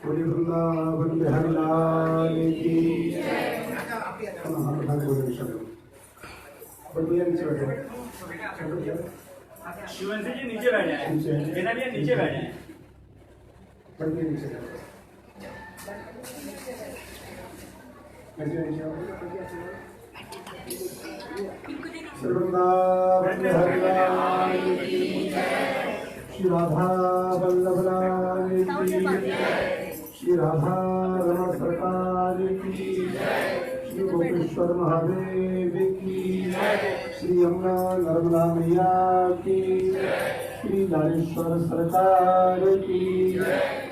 बोले वृंदावन बिहारी लाल की शिवंशी जी नीचे बैठे हैं, बिना भी नीचे बैठे हैं। श्री राधा वल्लभ लाल की, श्री राधा रमण सरकार की, श्री गोपेश्वर महादेव की, श्री यमुना नर्मदा मैया की, श्री लालेश्वर सरकार की,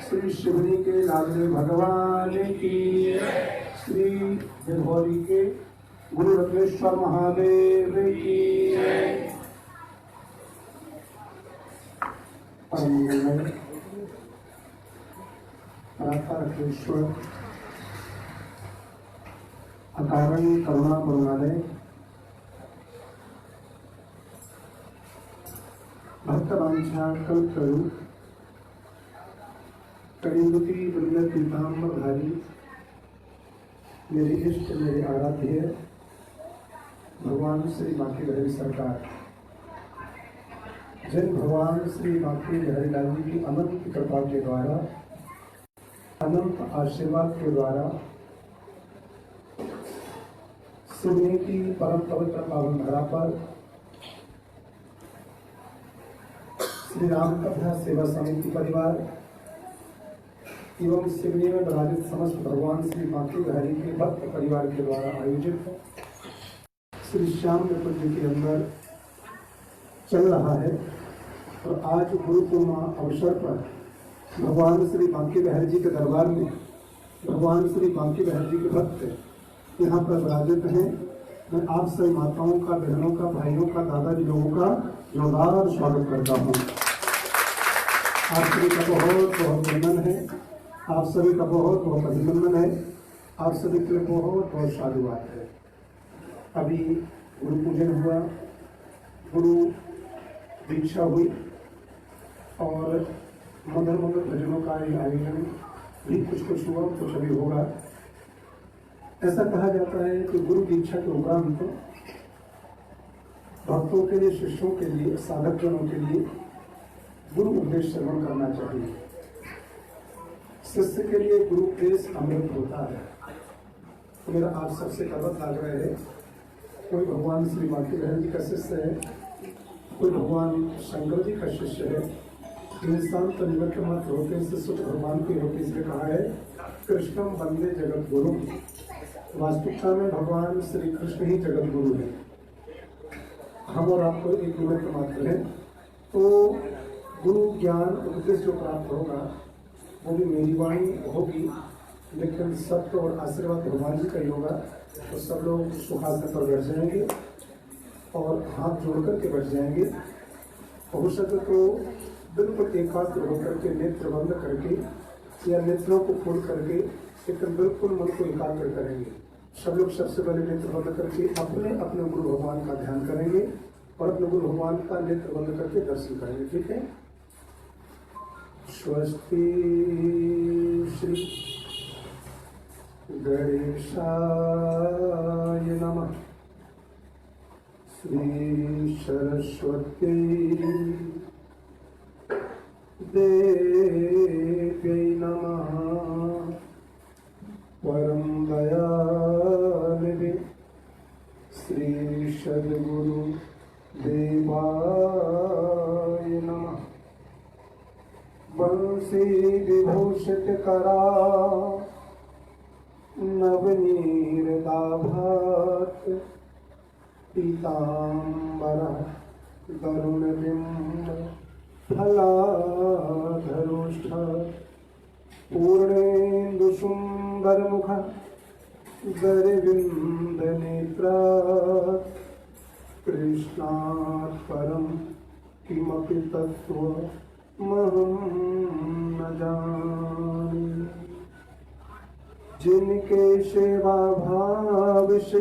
श्री शिवनी के लाडले भगवान की, श्री देवौरी के गुरु रत्नेश्वर महादेव की। परम मंगलमय परात्परेश्वर अकारण करुणा करुणालय भक्तवांछा कल्पतरु करिंदुति वृंद पीताम्बरधारी मेरे इष्ट मेरे आराध्य भगवान श्री बांके बिहारी सरकार, जिन भगवान श्री बांके बिहारी लाल जी की अनंत कृपा के द्वारा, अनंत आशीर्वाद के द्वारा सिवनी की परम पवित्र पावन धरा पर श्री राम कथा सेवा समिति परिवार एवं सिवनी में विराजित समस्त भगवान श्री बांके बिहारी के भक्त परिवार के द्वारा आयोजित श्री श्याम नृत्य के अंदर चल रहा है। और आज गुरु पूर्णिमा अवसर पर भगवान श्री बांके बिहारी जी के दरबार में भगवान श्री बांके बिहारी जी के भक्त यहाँ पर विराजित हैं। मैं आप सभी माताओं का, बहनों का, भाइयों का, दादाजी लोगों का जोरदार स्वागत करता हूँ। आप सभी का बहुत बहुत वंदन है, आप सभी का बहुत बहुत अभिनंदन है, आप सभी के लिए बहुत बहुत साधुवाद है। अभी गुरु पूजन हुआ, गुरु दीक्षा हुई और मधुर मधुर भजनों का आयोजन भी कुछ हुआ, कुछ अभी होगा। ऐसा कहा जाता है कि गुरु दीक्षा के उपरांत भक्तों के लिए, शिष्यों के लिए, साधक जनों के लिए गुरु उपदेश श्रवण करना चाहिए। शिष्य के लिए गुरु उपदेश अमृत होता है। तो मेरा आप सबसे कदम लाग रहे है, कोई भगवान श्री बांके बिहारी जी का शिष्य है, कोई भगवान शंकर जी का शिष्य है। इंसान तो निमित्त मात्र होते हैं, शिष्य भगवान के होते, इसलिए कहा है कृष्णम वंदे जगत गुरु। वास्तविकता में भगवान श्री कृष्ण ही जगत गुरु है, हम और आपको एक निमित्त मात्र है। तो गुरु ज्ञान उपदेश जो प्राप्त होगा वो भी मेरी वाणी होगी, लेकिन सत्य और आशीर्वाद भगवान जी का ही होगा। तो सब लोग सुखासन पर बैठ जाएंगे और हाथ जोड़ करके बैठ जाएंगे। हो सके तो बिल्कुल एकाग्र होकर के, नेत्र बंद करके या नेत्रों को खोल करके, लेकिन बिल्कुल मन को एकाग्र करेंगे। सब लोग सबसे पहले नेत्र बंद करके अपने अपने गुरु भगवान का ध्यान करेंगे और अपने गुरु भगवान का नेत्र बंद करके दर्शन करेंगे। ठीक है। स्वस्ति श्री गणेशाय नमः, श्री सरस्वती देव्यै नमः, परम दयानिधे श्री सद्गुरु देवाय नमः। बंसी विभूषित करा नवनीरदाभात, पीताम्बर गरुणबिंब फलाधरोष्ठ, पूर्णेन्दु सुंदर मुख गरविंद नेत्र, कृष्णात् परम किमपि तत्त्वमहं न जाने। जिनके सेवा भाव से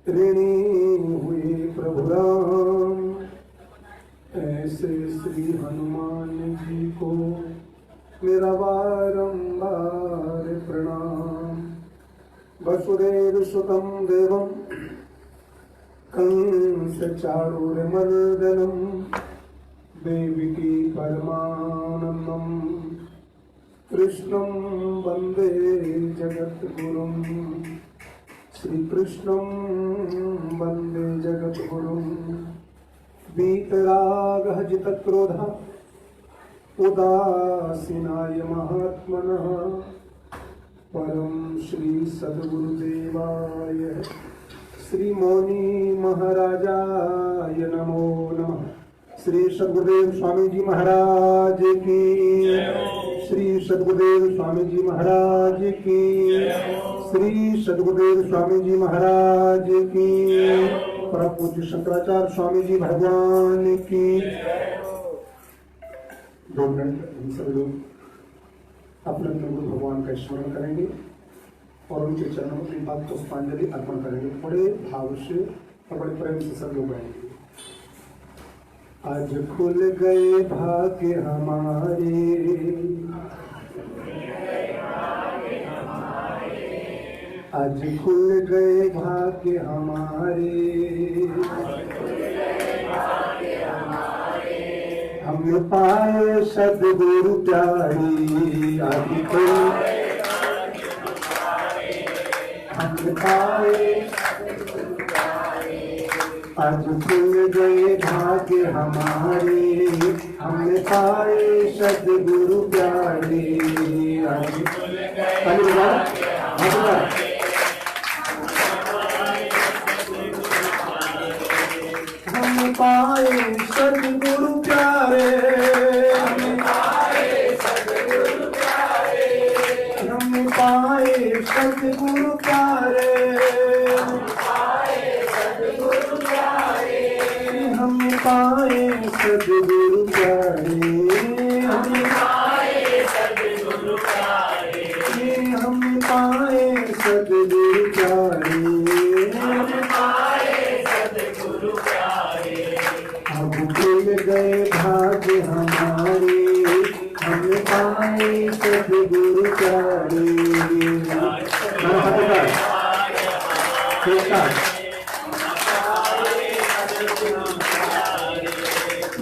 ऋणी हुए प्रभु राम, ऐसे श्री हनुमान जी को मेरा बारंबार प्रणाम। वसुदेव सुतं देवं कंस चाणूरमर्दनं देवकी परमानंदं कृष्णं वंदे जगद्गुरुं। श्री कृष्णं वंदे जगद्गुरुं। वीतरागः जितक्रोधः उदासीनाय महात्मनः परम श्री सद्गुरुदेवाय श्री मौनी महाराजाय नमो नमः। श्री सद्गुरुदेव स्वामी जी महाराज की, श्री सद्गुरुदेव स्वामी जी महाराज की, श्री सद्गुरुदेव स्वामी जी महाराज की, परम पूज्य शंकराचार्य स्वामी जी भगवान की। 2 मिनट हम सब लोग अपने अपने गुरु भगवान का स्मरण करेंगे और उनके चरणों में अपनी बात पुष्पांजलि अर्पण करेंगे। बड़े भाव से और बड़े प्रेम से सब लोग गाएंगे। आज खुल गए भाग्य हमारे, आज खुल गए भाग्य हमारे, हमने पाए सद्गुरु प्यारे। आज हमने पाए, आज खुल गए भाग्य हमारे, हमने पाए सद्गुरु प्यारे। आज हमने पाए सद्गुरु प्यारे, हमने पाए सद्गुरु प्यारे, हमने पाए सद्गुरु प्यारे, हमने पाए सद्गुरु प्यारे, हमने पाए सद्गुरु प्यारे, हमने पाए सद्गुरु प्यारे, हमने पाए सद्गुरु प्यारे। अब खुल गए भाग्य हमारे, हमने पाए सद्गुरु प्यारे।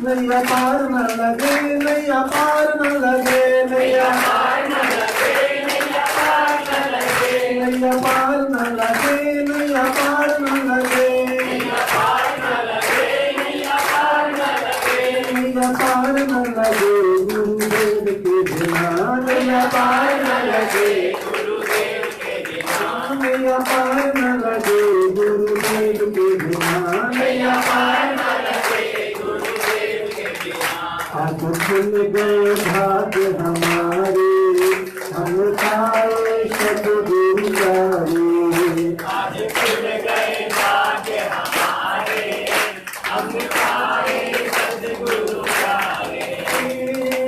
नैया पार न लगे, नैया पार न लगे, नैया पार न लगे, नैया पार न लगे, नैया पार न लगे, नैया पार न लगे, नैया पार न लगे, नैया पार न लगे, नैया पार न लगे गुरुदेव के बिना, नैया पार न लगे गुरुदेव के बिना, नैया पार न लगे गुरुदेव के बिना, नैया पार न लगे गुरुदेव के बिना। आज खुल गए भाग्य हमारे, हम पाए सद्गुरु प्यारे। आज खुल गए भाग्य हमारे, हम पाए सद्गुरु प्यारे।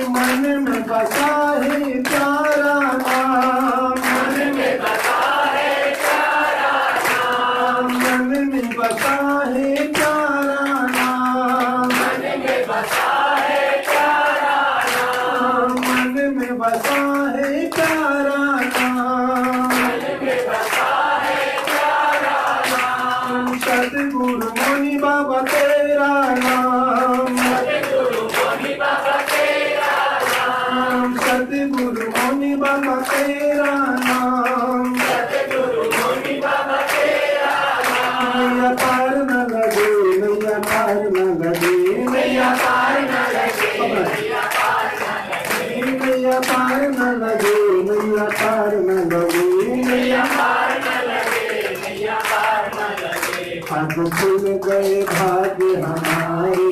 मन में बसा है प्यारा नाम, मन में बसा है प्यारा नाम, मन में बसा है प्यारा नाम, मन में बसा है प्यारा नाम, मन में बसा है प्यारा नाम, मन में बसा है प्यारा नाम। सद्गुरु मुनि बाबा तेरा नाम, सद्गुरु मुनि बाबा तेरा नाम, सद्गुरु मुनि बाबा तेरा नाम, सद्गुरु मुनि बाबा तेरा नाम। नैया पार न लगे, नैया पार न लगे, नैया पार न लगे, नैया पार न लगे, नैया पार न लगे, नैया पार न लगे, नैया पार न लगे, नैया पार न लगे। आज खुल गए भाग्य हमारे,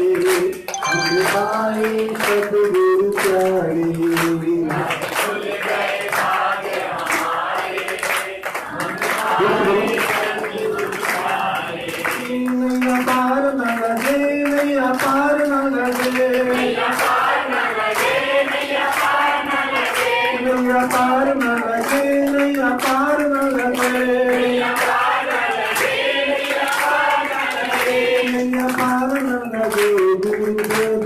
हम पाए सद्गुरु प्यारे। खुल गए भाग्य हमारे, हम पाए सद्गुरु प्यारे। नैया पार न लगे, नैया पार न लगे, नैया पार न लगे, नैया पार न लगे, नैया पार न लगे, नैया पार न लगे, नैया पार न लगे, नैया पार न लगे, नैया पार न लगे गुरुदेव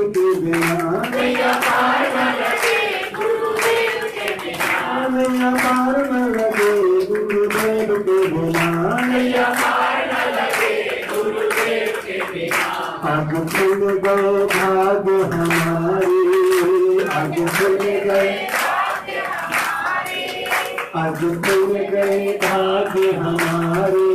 खुल गए भाग्य हमारे, आज खुल गए, आज खुल गए भाग्य हमारे,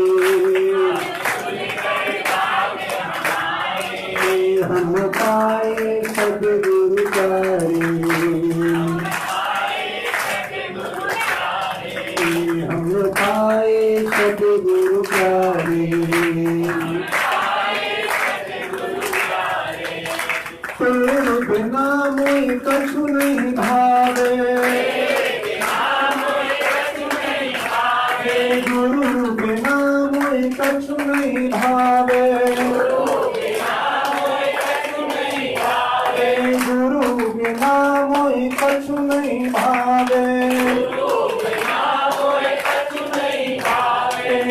हम पाए सद्गुरु प्यारे, हम पाए सद्गुरु प्यारे, तेरे बिना मोई कछु नहीं भावे, गुरु बिना मोई कछु नहीं भावे, गुरु बिना मोई कछु नहीं भावे,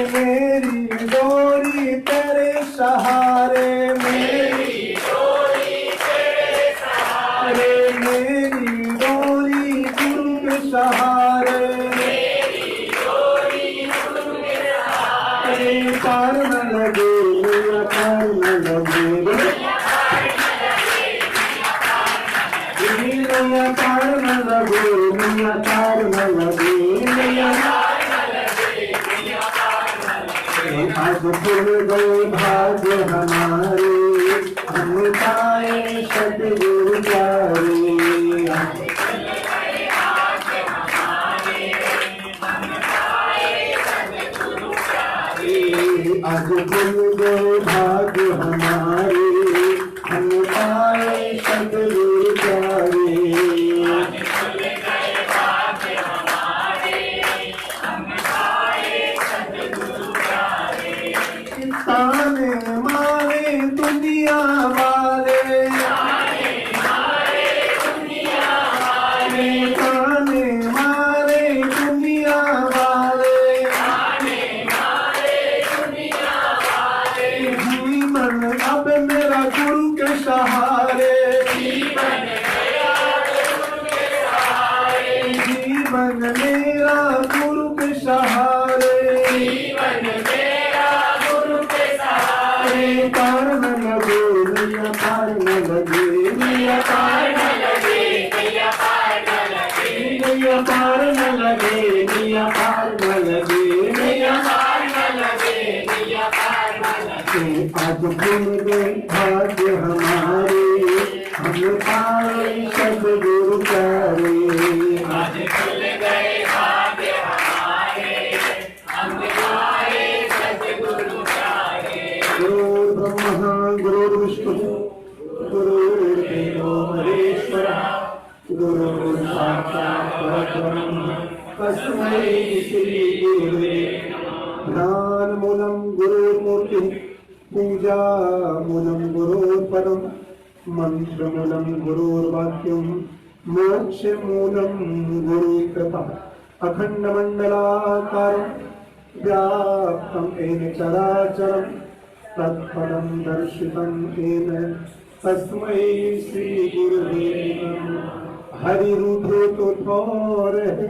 मेरी डोरी तेरे सहारे, मेरी डोरी तेरे सहारे, मेरी डोरी गुरु के सहारे, मेरी डोरी गुरु के सहारे, पार न लगे मेरा पार न लगे, नैया पार न लगे, नैया पार न लगे, नैया आज खुल गए भाग्य हमारे, हम पाए सद्गुरु प्यारे, आज खुल गए भाग्य हमारे, हम पाए सद्गुरु प्यारे, ताने मारे दुनिया वाले, ताने मारे दुनिया वाले, ताने मारे दुनिया वाले, ताने मारे दुनिया वाले, जीवन अब मेरा गुरु के सहारे, जीवन मेरा गुरु के सहारे, जीवन मेरा गुरु के सहारे, जीवन पार न लगे नैया पार न लगे, नैया पार न लगे, नैया पार न लगे, नैया पार न लगे, नैया पार न लगे, नैया पार न लगे, नैया पार न लगे, आज खुल गए भाग्य हमारे, हम पाए सद्गुरु प्यारे, आज खुल गए भाग्य हमारे, हम पाए सद्गुरु प्यारे, गुरुर्ब्रह्मा गुरुर्विष्णु गुरुर्देवो महेश्वरः, गुरुर्साक्षात् परब्रह्म तस्मै श्री गुरुवे नमः। ध्यानमूलं गुरुर्मूर्तिः, पूजामूलं गुरुर्पदं, मन्त्रमूलं गुरुर्वाक्यं, मोक्षमूलं गुरुकृपा, अखण्डमण्डलाकारं व्याप्तं येन चराचरं, तत्पदं दर्शितं येन तस्मै श्री गुरुवे नमः। हरि रूठे तो ठौर है,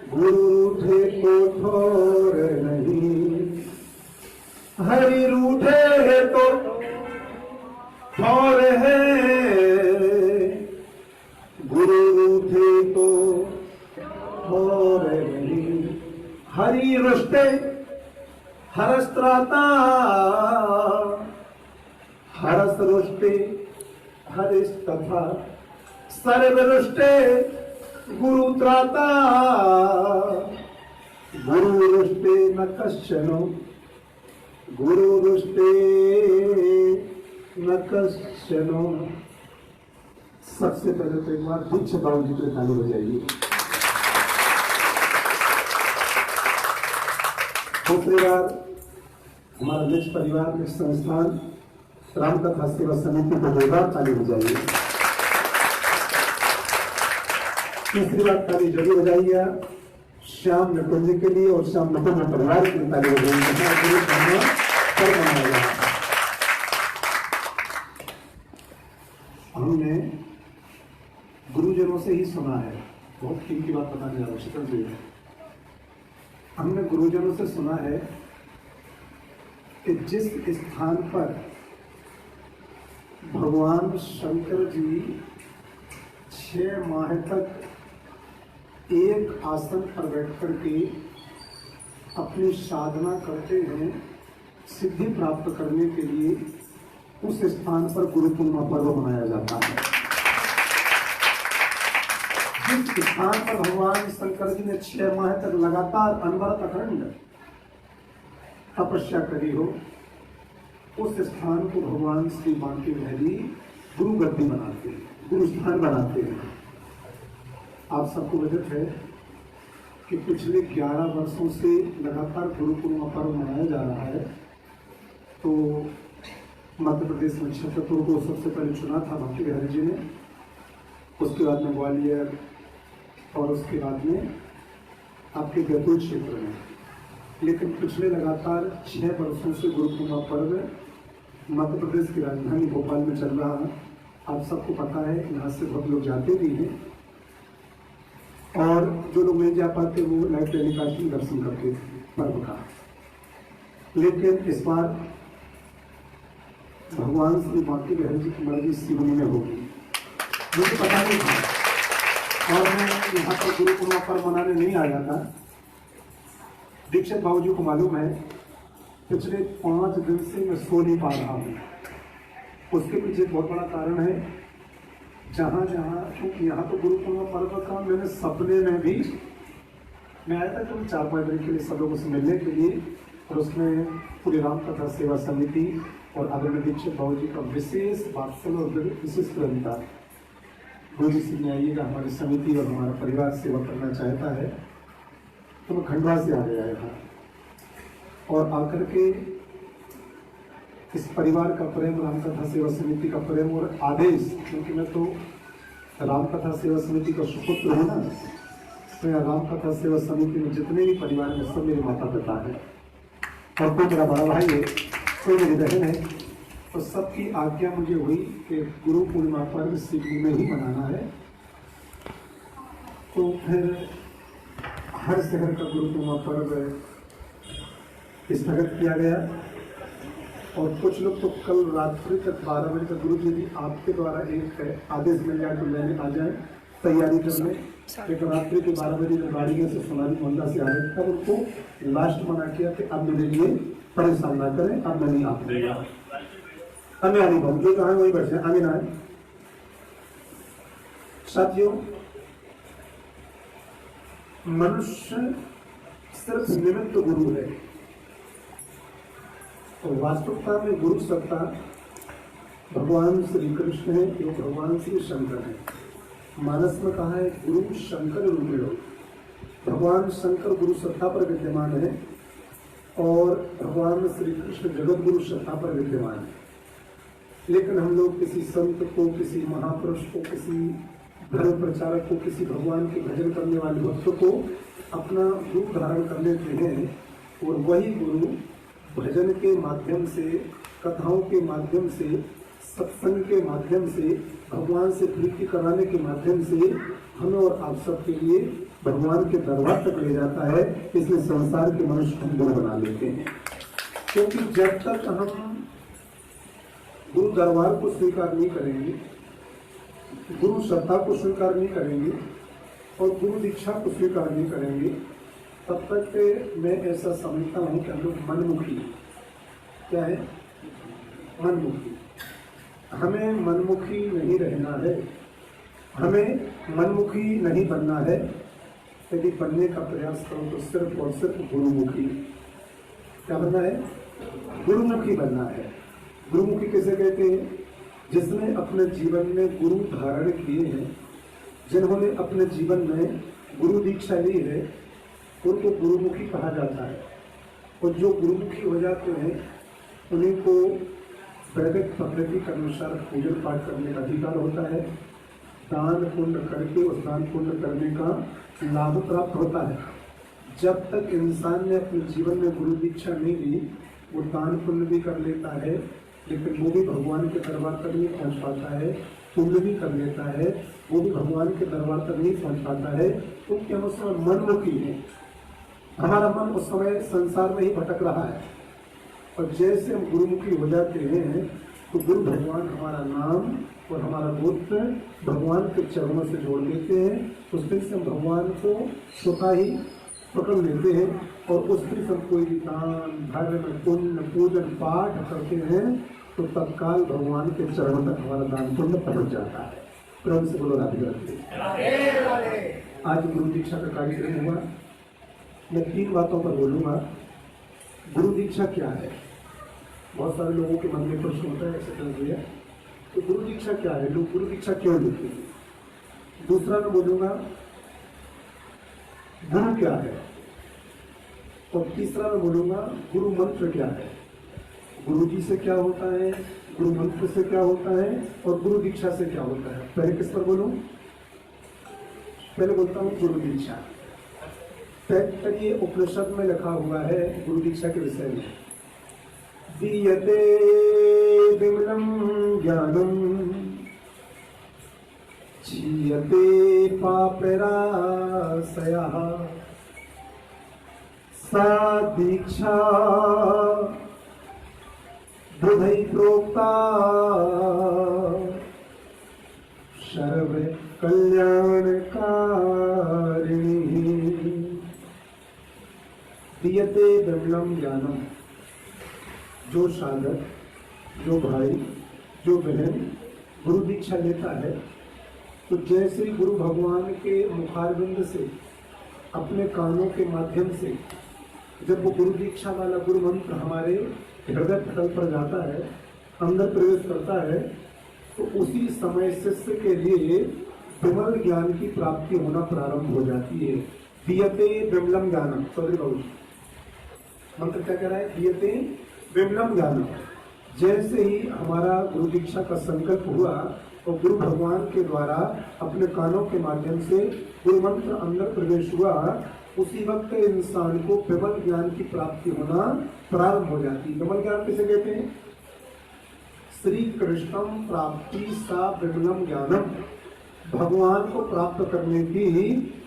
गुरु रूठे तो ठौर नहीं, हरि रूठे है तो ठौर है, गुरु रूठे तो ठौर नहीं, हरि रुष्टे हरस्त्राता, हरस रुष्टे हरिस्तथा, सर्वरुष्टे गुरु त्राता, गुरु रुष्टे न कश्चनो, गुरु रुष्टे न कश्चनो। सबसे पहले तो एक बार दीक्षित बाबू जी को ताली बजाइए। दूसरी बार हमारा निज परिवार के संस्थान रामकथा सेवा समिति को दो बार ताली बजाइए। तीसरी बार ताली जरूर बजाइए श्याम निकुंज के लिए और श्याम निकुंज परिवार के लिए ताली बजाइए। हमने गुरुजनों से ही सुना है, बहुत कीमती बात बताने जा रहा हूं शीतल जी। हमने गुरुजनों से सुना है कि जिस स्थान पर भगवान शंकर जी 6 माह तक एक आसन पर बैठ करके अपनी साधना करते हैं सिद्धि प्राप्त करने के लिए। उस स्थान पर गुरु पूर्णिमा पर्व मनाया जाता है। जिस स्थान पर भगवान शंकर जी ने 6 माह तक लगातार अनवरत अखंड तपस्या करी हो, उस स्थान को भगवान श्री बांके बिहारी गुरु गद्दी बनाते हैं, गुरु स्थान बनाते हैं। आप सबको विदित है कि पिछले 11 वर्षों से लगातार गुरु पूर्णिमा पर्व मनाया जा रहा है। तो मध्य प्रदेश में छतरपुर को सबसे पहले चुना था बांके बिहारी जी ने, उसके बाद में ग्वालियर और उसके बाद में आपके बैतूल क्षेत्र में। लेकिन पिछले लगातार 6 वर्षों से गुरु पूर्णिमा पर्व मध्य प्रदेश की राजधानी भोपाल में चल रहा है। आप सबको पता है, यहाँ से बहुत लोग जाते भी हैं और जो लोग नहीं जा पाते वो लाइव टेलीकास्ट में दर्शन करते थे पर्व का। लेकिन इस बार भगवान श्री बांके बिहारी जी की मर्जी सिवनी में होगी, मुझे पता नहीं था और मैं यहाँ पर गुरु पूर्णिमा पर्व मनाने नहीं आया था। दीक्षित बाबू जी को मालूम है पिछले 5 दिन से मैं सो नहीं पा रहा हूँ। उसके पीछे बहुत बड़ा कारण है, जहाँ क्योंकि यहाँ तो गुरु पूर्णिमा पर्व का मैंने सपने में भी मैं आया था तो 4-5 दिन के लिए सब लोगों से मिलने के लिए, और उसमें पूरी राम कथा सेवा समिति और आदरणीय दीक्षित बाबू जी का विशेष वात्सल्य और विशेष प्रेमता। गुरु जी से आइएगा, हमारी समिति और हमारा परिवार सेवा करना चाहता है। तो मैं खंडवा से आ गया था और आकर के इस परिवार का प्रेम, रामकथा सेवा समिति का प्रेम और आदेश, क्योंकि मैं तो रामकथा सेवा समिति का सुपुत्र हूँ ना, तो यहाँ रामकथा सेवा समिति में जितने भी परिवार में सब मेरे माता पिता है और कोई मेरा बड़ा भाई है, कोई मेरी बहन है। तो सबकी आज्ञा मुझे हुई कि गुरु पूर्णिमा पर्व सिवनी में ही मनाना है। तो फिर हर शहर का गुरु पूर्णिमा पर्व स्थगित किया गया और कुछ लोग तो कल रात्रि तक 12 बजे तक गुरु जी यदि आपके द्वारा एक आदेश मिल जाए तो लेने आ जाए तैयारी करने। लेकिन रात्रि के 12 बजे जब गाड़ी में से सोनाली मोहल्ला से आ रहे तब उनको लास्ट मना किया कि अब मेरे लिए परेशान ना करें, अब मैं नहीं आता, अब मैं आनी पाऊँ, जो कहा वही बैठे आगे ना है। साथियों, मनुष्य सिर्फ निमित्त गुरु है और वास्तविकता में गुरु सत्ता भगवान श्री कृष्ण है, जो भगवान श्री शंकर है। मानस में कहा है गुरु शंकर रूपेण, भगवान शंकर गुरु सत्ता पर विद्यमान है और भगवान श्री कृष्ण जगत गुरु सत्ता पर विद्यमान है। लेकिन हम लोग किसी संत को, किसी महापुरुष को, किसी धर्म प्रचारक को, किसी भगवान के भजन करने वाले भक्त को अपना रूप धारण कर लेते हैं और वही गुरु भजन के माध्यम से, कथाओं के माध्यम से, सत्संग के माध्यम से, भगवान से प्रीति कराने के माध्यम से हमें और आप सबके लिए भगवान के दरबार तक ले जाता है। इसलिए संसार के मनुष्य हम गुरु बना लेते हैं, क्योंकि जब तक हम गुरु दरबार को स्वीकार नहीं करेंगे, गुरु सत्ता को स्वीकार नहीं करेंगे और गुरु दीक्षा को स्वीकार नहीं करेंगे, तब तक मैं ऐसा समझता हूँ कि हम लोग मनमुखी, क्या है, मनमुखी। हमें मनमुखी नहीं रहना है, हमें मनमुखी नहीं बनना है। यदि बनने का प्रयास करो तो सिर्फ और सिर्फ गुरुमुखी। क्या बनना है? गुरुमुखी बनना है। गुरुमुखी किसे कहते हैं? जिसने अपने जीवन में गुरु धारण किए हैं, जिन्होंने अपने जीवन में गुरु दीक्षा ली है, उनको गुरुमुखी कहा जाता है। और जो गुरुमुखी हो जाते हैं उन्हीं को वैदिक प्रकृति के अनुसार पूजन पाठ करने का अधिकार होता है, दान पुण्य करके उस दान पुण्य करने का लाभ प्राप्त होता है। जब तक इंसान ने अपने जीवन में गुरु दीक्षा नहीं ली, वो दान पुण्य भी कर लेता है, लेकिन वो भी भगवान के दरबार तक नहीं पहुंच पाता है। पुण्य भी कर लेता है, वो भी भगवान के दरबार तक नहीं पहुंच पाता है, क्योंकि हम उस समय मनमुखी है। हमारा मन उस समय संसार में ही भटक रहा है। और जैसे हम गुरुमुखी हो जाते हैं, तो गुरु भगवान हमारा नाम और हमारा गोत्र भगवान के चरणों से जोड़ देते हैं। उस दिन से हम भगवान को स्वतः ही पकड़ लेते हैं और उस दिन से हम कोई भी दान धर्म पुण्य पूजन पाठ करते हैं तो तत्काल भगवान के चरणों तक हमारा दान पुण्य पहुंच जाता है। प्रेम से बोलो राधे राधे। आज गुरु दीक्षा का कार्यक्रम हुआ। मैं 3 बातों पर बोलूंगा। गुरु दीक्षा क्या है? बहुत सारे लोगों के मन में प्रश्न होता है, ऐसे समझिए तो गुरु दीक्षा क्या है, लोग गुरु दीक्षा क्यों लेते हैं। दूसरा मैं बोलूंगा गुरु क्या है, और तीसरा मैं बोलूंगा गुरु मंत्र क्या है। गुरु जी से क्या होता है, गुरु मंत्र से क्या होता है और गुरु दीक्षा से क्या होता है। पहले किस पर बोलूं? पहले बोलता हूं गुरु दीक्षा। ये उपनिषद में लिखा हुआ है गुरु दीक्षा के विषय में। दीयते विमलम ज्ञानम क्षीयते पापराशयः सा दीक्षा बुधै प्रोक्ता सर्व कल्याणकारिणी। दीयते विमलम ज्ञानम, जो साधक, जो भाई, जो बहन गुरु दीक्षा लेता है तो जैसे गुरु भगवान के मुखारविंद से अपने कानों के माध्यम से जब वो गुरु दीक्षा वाला गुरु मंत्र हमारे हृदय पटल पर जाता है, अंदर प्रवेश करता है, तो उसी समय शिष्य के लिए विमल ज्ञान की प्राप्ति होना प्रारंभ हो जाती है। दीयते विमलम ज्ञानम। चौधरी बाबू मंत्र क्या कह रहा है? दीयते विमलम ज्ञानम। जैसे ही हमारा गुरु दीक्षा का संकल्प हुआ और गुरु भगवान के द्वारा अपने कानों के माध्यम से गुरु मंत्र अंदर प्रवेश हुआ, उसी वक्त इंसान को विमल ज्ञान की प्राप्ति होना प्रारंभ हो जाती है। विमल ज्ञान किसे कहते हैं? श्री कृष्णम प्राप्ति सा विमलम ज्ञानम। भगवान को प्राप्त करने की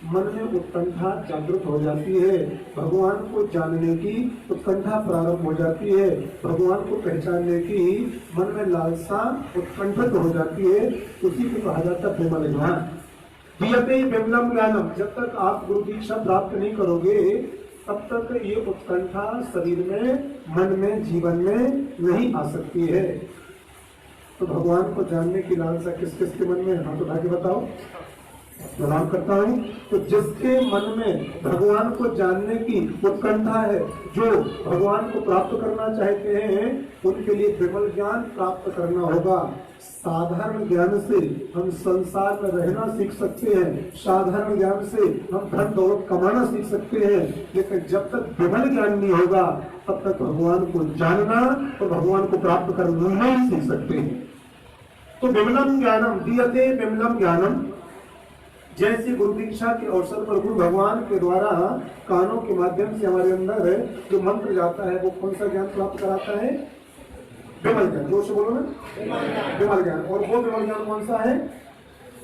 मन में उत्कंठा जागृत हो जाती है, भगवान को जानने की उत्कंठा प्रारंभ हो जाती है, भगवान को पहचानने की मन में लालसा उत्कंठित हो जाती है। उसी को कहा जाता है विमल ज्ञान। दीयते विमलम ज्ञानम। जब तक आप गुरु दीक्षा प्राप्त नहीं करोगे तब तक ये उत्कंठा शरीर में, मन में, जीवन में नहीं आ सकती है। तो भगवान को जानने की लालसा किस किस के मन में? हाथ उठा के बताओ। प्रणाम करता हूँ। तो जिसके मन में भगवान को जानने की उत्कंठा है, जो भगवान को प्राप्त करना चाहते हैं, उनके लिए विमल ज्ञान प्राप्त करना होगा। साधारण ज्ञान से हम संसार में रहना सीख सकते हैं, साधारण ज्ञान से हम धन दौलत कमाना सीख सकते हैं, लेकिन जब तक विमल ज्ञान नहीं होगा तब तक भगवान को जानना और भगवान को प्राप्त करना नहीं सीख सकते हैं। तो विमलम ज्ञानम, दीयते विमलम ज्ञानम। जैसे गुरु दीक्षा के अवसर पर गुरु भगवान के द्वारा कानों के माध्यम से हमारे अंदर जो मंत्र जाता है वो कौन सा ज्ञान प्राप्त कराता है? विमल ज्ञान। जोर से बोलो ना, विमल ज्ञान। और वो विमल ज्ञान कौन सा है?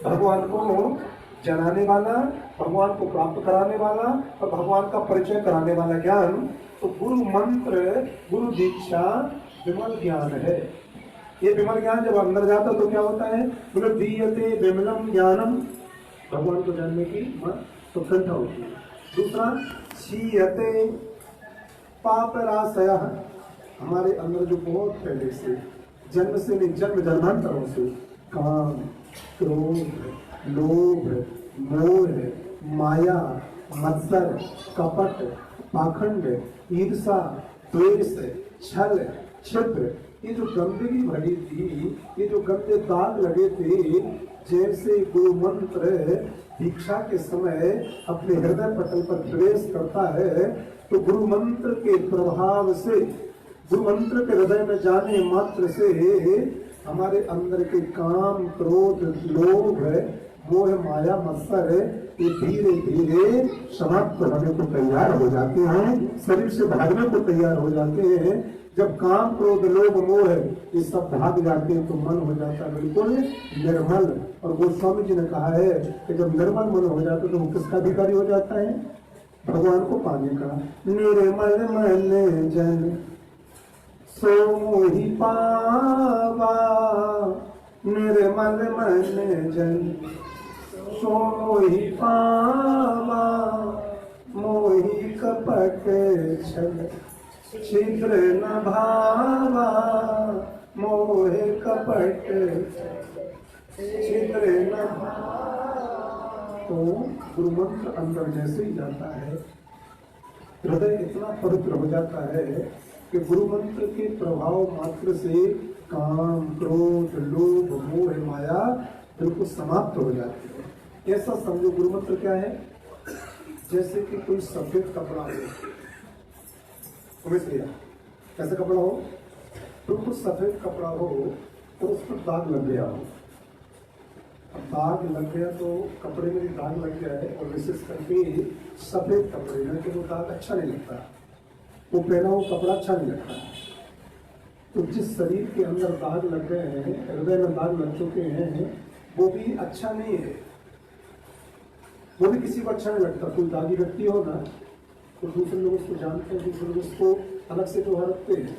भगवान को जनाने वाला, भगवान को प्राप्त कराने वाला और भगवान का परिचय कराने वाला ज्ञान। तो गुरु मंत्र, गुरु दीक्षा विमल ज्ञान है। ये विमल ज्ञान जब अंदर जाता तो क्या होता है? बोलो दीयते विमलम ज्ञानम। भगवान को जानने की उत्कंठा होती है। दूसरा, क्षीयते पापराशयः। हमारे अंदर जो बहुत पहले से, जन्म से नहीं, जन्म जन्मांतरों से काम, क्रोध, लोभ, मोह, माया, मत्सर, कपट, पाखंड, ईर्षा, द्वेष, छल, छिद्र, ये जो गंदगी भरी थी, ये जो गंदे दाग लगे थे, जैसे गुरु मंत्र दीक्षा के समय अपने हृदय पटल पर प्रवेश करता है तो गुरु मंत्र के प्रभाव से, गुरु मंत्र के हृदय में जाने मात्र से हमारे अंदर के काम, क्रोध, लोभ, मोह, माया, मत्सर ये धीरे धीरे समाप्त होने को तैयार हो जाते हैं, शरीर से भागने को तैयार हो जाते हैं। जब काम, क्रोध, लोभ, मोह ये सब भाग जाते हैं तो मन हो जाता है बिल्कुल निर्मल। और गोस्वामी जी ने कहा है कि जब निर्मल मन हो जाता है तो वो किसका अधिकारी हो जाता है? भगवान को पाने का। निर्मल मन जन सो मोहि पावा निर्मल मन जन, सो मोहि पावा मोहि कपट छल, छिद्र न भावा मोहे कपट छिद्र न भावा। तो गुरु मंत्र अंदर जैसे ही जाता है, हृदय इतना पवित्र हो जाता है कि गुरु मंत्र के प्रभाव मात्र से काम, क्रोध, लोभ, मोह, माया बिल्कुल समाप्त हो जाती है। ऐसा समझो गुरु मंत्र क्या है, जैसे कि कोई सफेद कपड़ा हो, कैसा कपड़ा हो, बिल्कुल सफेद कपड़ा हो और उस पर दाग लग गया हो। अब दाग लग गया तो कपड़े में भी दाग लग गया है, और विशेष करके सफेद कपड़े में कि वो दाग अच्छा नहीं लगता, वो पहना वो कपड़ा अच्छा नहीं लगता। तो जिस शरीर के अंदर दाग लग गए हैं, हृदय में दाग लग चुके हैं, वो भी अच्छा नहीं है, वो भी किसी को अच्छा नहीं लगता। कोई दागी व्यक्ति हो ना, तो दूसरे लोग उसको जानते हैं, दूसरे लोग उसको अलग से जो रखते हैं,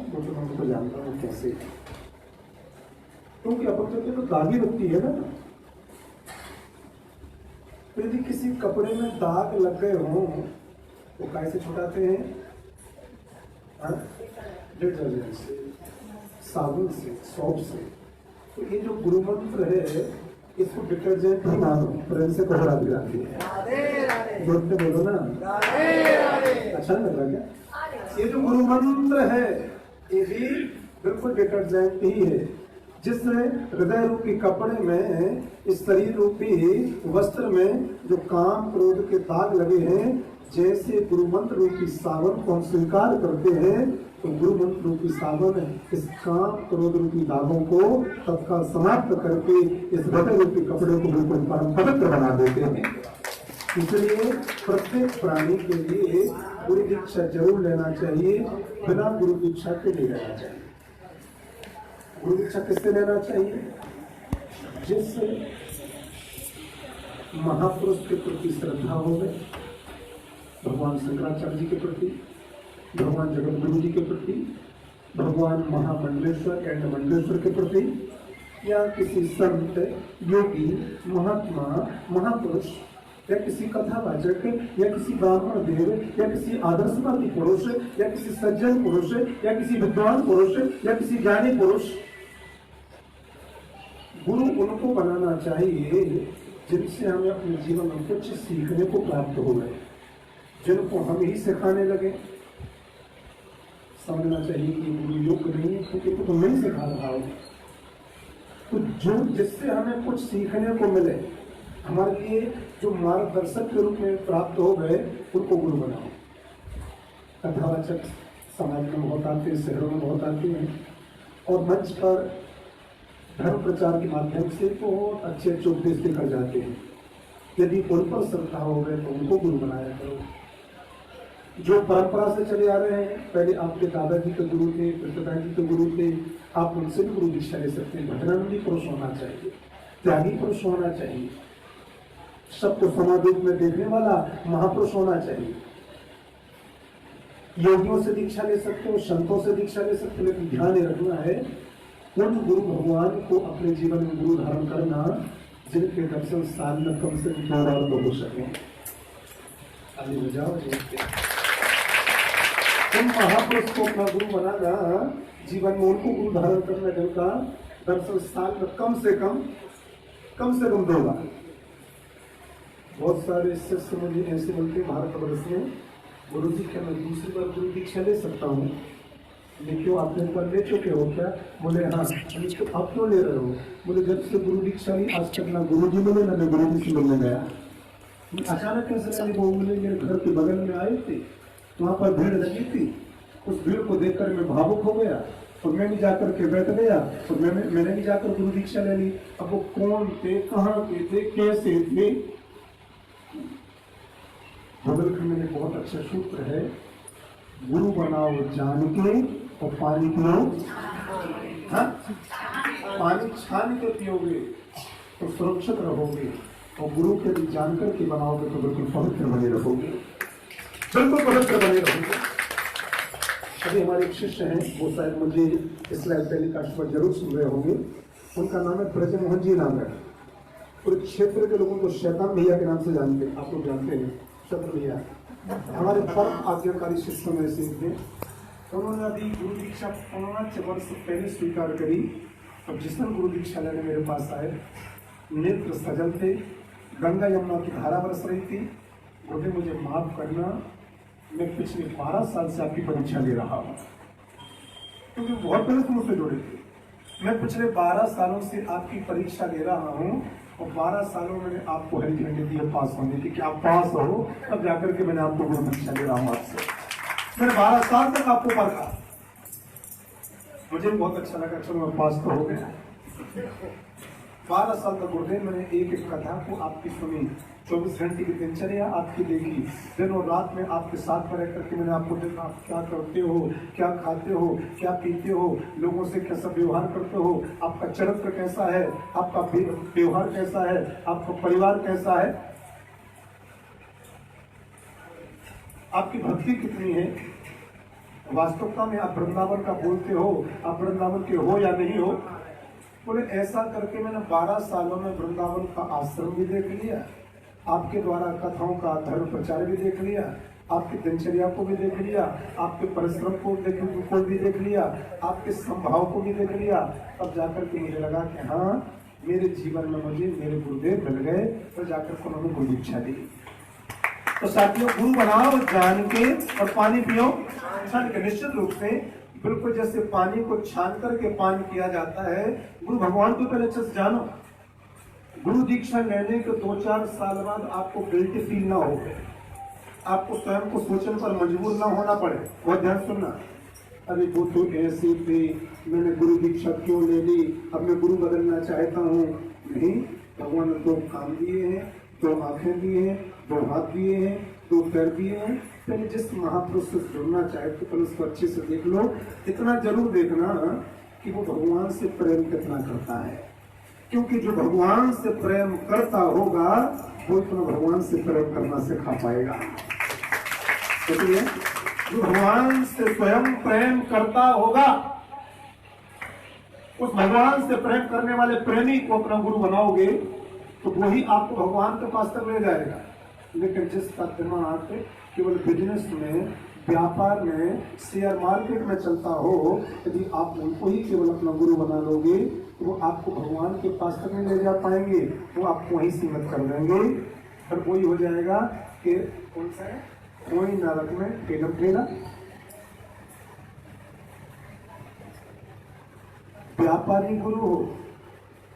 दूसरे लोगों को जानता हूँ कैसे, क्योंकि अपन तो दागी व्यक्ति है ना। तो यदि किसी कपड़े में दाग लग गए हों तो कैसे छुटाते हैं, डिटर्जेंट से, साबुन से, सौंप से। तो ये जो गुरु मंत्र है, इसको डिटर्जेंट ही मानो, प्रेम से कोहरा दिलाती है। जोड़ते बोलो ना, अच्छा नहीं लग रहा क्या? ये जो गुरु मंत्र है, ये भी बिल्कुल डिटर्जेंट ही है, जिससे हृदय रूपी कपड़े में, इस शरीर रूपी वस्त्र में जो काम, क्रोध के दाग लगे हैं, जैसे गुरु मंत्र रूपी सावन को हम स्वीकार करते हैं, तो गुरु मंत्र रूपी सावन इस काम, क्रोध रूपी दागों को तत्काल समाप्त करके इस हृदय रूपी कपड़े को बिल्कुल परम पवित्र बना देते हैं। इसलिए प्रत्येक प्राणी के लिए गुरु दीक्षा जरूर लेना चाहिए, बिना गुरु दीक्षा के नहीं लेना चाहिए। गुरु दीक्षा किससे लेना चाहिए? जिससे महापुरुष के प्रति श्रद्धा हो गए, भगवान शंकराचार्य जी के प्रति, भगवान जगत गुरु जी के प्रति, भगवान महामंडलेश्वर एंड मंडलेश्वर के प्रति, या किसी संत, योगी, महात्मा, महापुरुष, या किसी कथावाचक, या किसी ब्राह्मण देव, या किसी आदर्शवादी पुरुष, या किसी सज्जन पुरुष, या किसी विद्वान पुरुष, या किसी ज्ञानी पुरुष। गुरु उनको बनाना चाहिए जिनसे हमें अपने जीवन में कुछ सीखने को प्राप्त हो गए, जिनको हम ही सिखाने लगे। समझना चाहिए कि गुरु योग्य नहीं है, क्योंकि तो नहीं सिखा रहा हो। तो जो जिससे हमें कुछ सीखने को मिले, हमारे लिए जो मार्गदर्शक के रूप में प्राप्त हो गए, उनको गुरु बनाओ। कथावाचक समाज में बहुत आते हैं, शहरों में बहुत आते हैं, और मंच पर धर्म प्रचार के माध्यम से बहुत अच्छे अच्छे उपदेश देकर जाते हैं। यदि उन पर श्रद्धा हो गए तो उनको गुरु बनाया करो। जो परंपरा से चले आ रहे हैं, पहले आपके दादाजी के गुरु थे, पिताजी के गुरु थे, आप उनसे भी गुरु दीक्षा ले सकते हैं। भजनानंदी पुरुष होना चाहिए, त्यागी पुरुष होना चाहिए, सबको समाधि में देखने वाला महापुरुष होना चाहिए। योगियों से दीक्षा ले सकते हो, संतों से दीक्षा ले सकते हो, लेकिन ध्यान रखना है उन गुरु भगवान को अपने जीवन में गुरु धारण करना जिनके दर्शन साल में कम से कम 2 बार तो हो सके। आगे बजाओ तुम महापुरुष को अपना गुरु बनाना, जीवन में उनको गुरु धारण करना जिनका दर्शन साल में कम से कम 2 बार। बहुत सारे शिष्य मुझे ऐसे बोलते भारतवर्ष में, गुरु जी क्या मैं दूसरी बार गुरु दीक्षा ले सकता हूँ? क्यों आपने ऊपर ले चुके हो क्या? बोले हाँ। तो आप क्यों ले रहे हो? बोले जब से गुरु दीक्षा ली आज तक ना गुरु जी मिले ना मैं गुरु जी से मिलने गया। अचानक कैसे वो मिले, मेरे घर के बगल में आए थे, वहाँ पर भीड़ लगी थी, उस भीड़ को देखकर मैं भावुक हो गया, और मैं भी जाकर के बैठ गया, और मैंने भी जाकर गुरु दीक्षा ले ली। अब वो कौन थे, कहाँ के थे, कैसे थे? बुंदेलखंड में बहुत अच्छा सूत्र है, गुरु बनाओ जान के और पानी पियो। हाँ, पानी छान के पियोगे तो सुरक्षित रहोगे, और गुरु के भी जानकर के बनाओगे तो बिल्कुल पवित्र बने रहोगे, बिल्कुल पवित्र बने रहोगे। अभी हमारे एक शिष्य हैं, वो शायद मुझे इस लाइव टेलीकास्ट पर जरूर सुन रहे होंगे। उनका नाम है ब्रजमोहन जी नाम है। पूरे क्षेत्र के लोगों को शैतान भैया के नाम से जानते हैं, आप लोग जानते हैं शत्रु भैया। हमारे परम आज्ञाकारी शिष्यों में से एक हैं। उन्होंने अभी गुरु दीक्षा 15 वर्ष पहले स्वीकार करी। और जिस दिन गुरु दीक्षा लेने मेरे पास आए, नेत्र सजल थे, गंगा यमुना की धारा बरस रही थी। बोले मुझे माफ करना, मैं पिछले 12 साल से आपकी परीक्षा ले रहा हूँ, क्योंकि बहुत पहले तुम मुझसे जुड़े थे। मैं पिछले 12 सालों से आपकी परीक्षा ले रहा हूँ और 12 सालों में मैंने आपको हरी झंडी दी है पास होने की कि आप पास हो, तब जाकर के मैंने आपको गुरु दीक्षा ले रहा हूँ आपसे। मैंने 12 साल तक आपको पढ़ा, मुझे बहुत अच्छा लगा, चलो मैं पास तो हो गया। 12 साल तक गुरुदेव मैंने एक एक कथा को आपकी सुनी, 24 घंटे की दिनचर्या आपकी देखी, दिन और रात में आपके साथ में रह करके मैंने आपको देखा आप क्या करते हो, क्या खाते हो, क्या पीते हो, लोगों से कैसा व्यवहार करते हो, आपका चरित्र कैसा है, आपका व्यवहार कैसा है, आपका परिवार कैसा है, आपकी भक्ति कितनी है, वास्तविकता में आप वृंदावन का बोलते हो, आप वृंदावन के हो या नहीं हो। बोले ऐसा करके मैंने 12 सालों में वृंदावन का आश्रम भी देख लिया, आपके द्वारा कथाओं का धर्म प्रचार भी देख लिया, आपकी दिनचर्या को भी देख लिया, आपके परिश्रम को भी देख लिया, आपके संभाव को भी देख लिया। तब जाकर के मुझे लगा कि हाँ, मेरे जीवन में मुझे मेरे गुरुदेव मिल गए। तो जाकर के उन्होंने गुरु दीक्षा दी। तो साथियों, गुरु बनाओ जान के और पानी पियो छान के। निश्चित रूप से बिल्कुल जैसे पानी को छान करके पान किया जाता है, गुरु भगवान को पहले अच्छे से जानो। गुरु दीक्षा लेने के 2-4 साल बाद आपको गिल्टी फील ना हो, आपको स्वयं को सोचने पर मजबूर ना होना पड़े। बहुत ध्यान सुनना, अरे वो तो ऐसे थे, मैंने गुरु दीक्षा क्यों ले ली, अब मैं गुरु बदलना चाहता हूँ। नहीं, भगवान ने 2 कान दिए हैं, 2 आंखें दिए हैं, 2 हाथ दिए हैं, 2 पैर दिए हैं। पहले जिस महापुरुष से जुड़ना चाहे तो पहले उसको अच्छे से देख लो। इतना जरूर देखना कि वो भगवान से प्रेम कितना करता है, क्योंकि जो भगवान से प्रेम करता होगा वो इतना भगवान से प्रेम करना सिखा पाएगा। इसलिए जो भगवान से स्वयं प्रेम करता होगा, उस भगवान से प्रेम करने वाले प्रेमी को अपना गुरु बनाओगे तो वही आपको भगवान के पास तक ले जाएगा। लेकिन जिसका दिमाग केवल बिजनेस में, व्यापार में, शेयर मार्केट में चलता हो, यदि आप उनको ही केवल अपना गुरु बना लोगे तो वो आपको भगवान के पास तक नहीं ले जा पाएंगे, वो आपको वहीं सीमित कर देंगे। और वही हो जाएगा कि कौन सा है, कोई नरक में टेढ़ा टेढ़ा। व्यापारी गुरु हो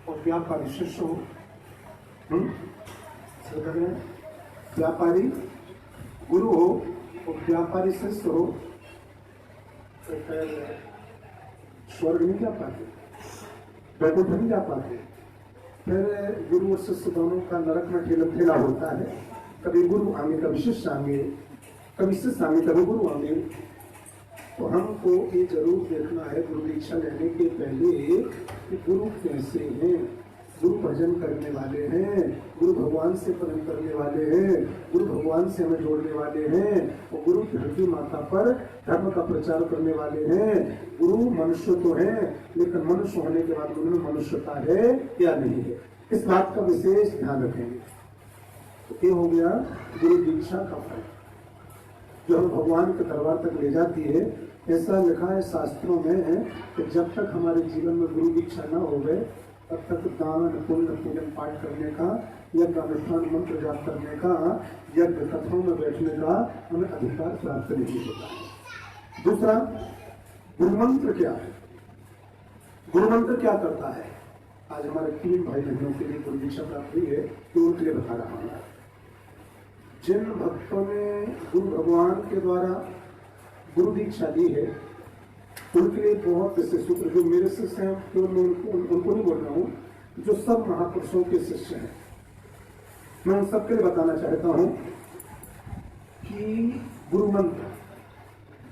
और व्यापारी शिष्य हो। व्यापारी गुरु हो और व्यापारी शिष्य हो तो फिर स्वर्ग नहीं जा पाते, वैकुंठ नहीं जा पाते। फिर गुरु और शिष्य दोनों का नरक में ठेला होता है। कभी गुरु आएंगे, कभी शिष्य आएंगे, कभी शिष्य आएंगे, कभी गुरु आएंगे। तो हमको ये जरूर देखना है गुरु दीक्षा लेने के पहले कि गुरु कैसे हैं। गुरु भजन करने वाले हैं, गुरु भगवान से प्रेम करने वाले हैं, गुरु भगवान से हमें जोड़ने वाले हैं, और गुरु धरती माता पर धर्म का प्रचार करने वाले हैं। गुरु मनुष्य तो है, लेकिन मनुष्य होने के बाद उनमें मनुष्यता है या नहीं है, इस बात का विशेष ध्यान रखेंगे। तो ये हो गया गुरु दीक्षा का फल, जो हम भगवान के दरबार तक ले जाती है। ऐसा लिखा है शास्त्रों में कि जब तक हमारे जीवन में गुरु दीक्षा न हो गए तब तक दान पुण्य पूजन पाठ करने का, यज्ञ अनुष्ठान मंत्र जाप करने का, यज्ञ कथाओं में बैठने का हमें अधिकार प्राप्त नहीं होता है। दूसरा, गुरु मंत्र क्या है? गुरु मंत्र क्या करता है? आज हमारे 3 भाई बहनों के लिए गुरु दीक्षा प्राप्त हुई है, तो उनके लिए बता रहा हूँ। जिन भक्तों ने गुरु भगवान के द्वारा गुरु दीक्षा ली है उनके लिए बहुत विशेष सूत्र, जो मेरे शिष्य हैं तो मैं उनको नहीं बोल रहा हूँ, जो सब महापुरुषों के शिष्य हैं, मैं उन सबके लिए बताना चाहता हूँ कि गुरु मंत्र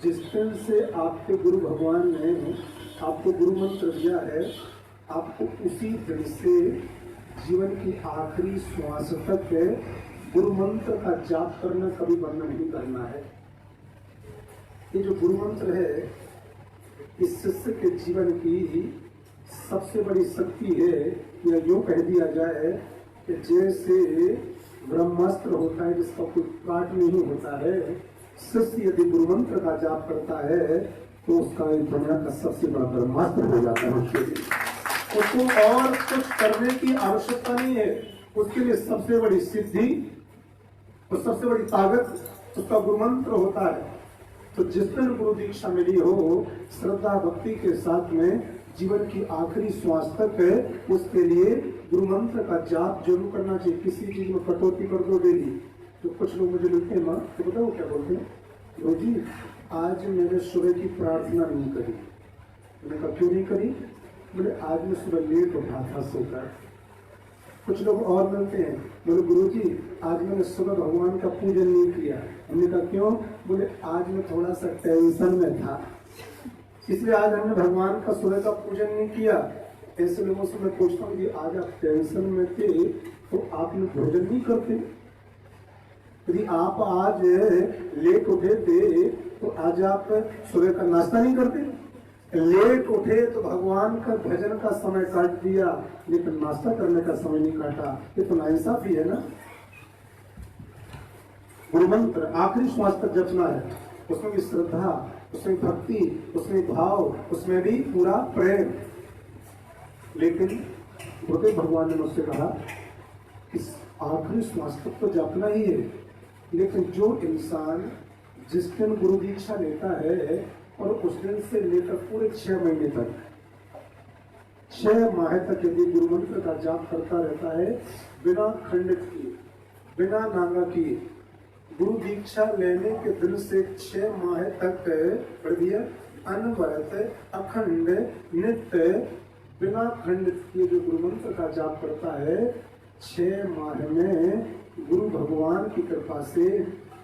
जिस दिन से आपके गुरु भगवान ने आपको गुरु मंत्र दिया है, आपको उसी दिन से जीवन की आखिरी श्वास तक गुरु मंत्र का जाप करना कभी बंद नहीं करना है। ये जो गुरु मंत्र है इस शिष्य के जीवन की सबसे बड़ी शक्ति है। या यूं कह दिया जाए कि जैसे ब्रह्मास्त्र होता है जिसका कोई काट नहीं होता है, शिष्य यदि गुरु मंत्र का जाप करता है तो उसका एक दुनिया का सबसे बड़ा ब्रह्मास्त्र हो जाता है उसके लिए। उसको और कुछ करने की आवश्यकता नहीं है। उसके लिए सबसे बड़ी सिद्धि और सबसे बड़ी ताकत उसका गुरु मंत्र होता है। तो जिस दिन गुरु दीक्षा मिली हो, श्रद्धा भक्ति के साथ में जीवन की आखिरी श्वास तक उसके लिए गुरु मंत्र का जाप जरूर करना चाहिए। किसी चीज में कटौती कर दो डेली। तो कुछ लोग मुझे मिलते हैं, माँ तो बताओ क्या बोलते हैं, गुरु जी आज मैंने सुबह की प्रार्थना नहीं करी। मैंने कहा क्यों नहीं करी? बोले आज मैं सुबह लेट उठा था सोकर। कुछ लोग और मिलते हैं, बोले गुरु जी आज मैंने सुबह भगवान का पूजन नहीं किया। हमने कहा क्यों? बोले आज मैं थोड़ा सा टेंशन में था, इसलिए आज हमने भगवान का सुबह का पूजन नहीं किया। ऐसे लोगों से मैं पूछता हूँ कि आज आप टेंशन में थे तो आपने भोजन नहीं करते? यदि आप आज लेट उठे थे तो आज आप सुबह का नाश्ता नहीं करते? लेट उठे तो भगवान का भजन का समय काट दिया, लेकिन नाश्ता करने का समय नहीं काटा। ये तो नाइंसाफी है ना। गुरु मंत्र आखिरी श्वास तक जपना है। उसमें भी श्रद्धा, उसमें भक्ति, उसमें भाव, उसमें भी पूरा प्रेम। लेकिन गुरुदेव भगवान ने मुझसे कहा इस आखिरी श्वास तक तो जपना ही है। लेकिन जो इंसान जिस दिन गुरु दीक्षा लेता है और उस दिन से लेकर पूरे 6 महीने तक 6 माह तक यदि गुरु मंत्र का जाप करता रहता है बिना खंडित किए, बिना नांगा किए, गुरु दीक्षा लेने के दिन से 6 माह तक पढ़ दिया अनवरत अखंड नित्य बिना खंडित किए जो गुरु मंत्र का जाप करता है, 6 माह में गुरु भगवान की कृपा से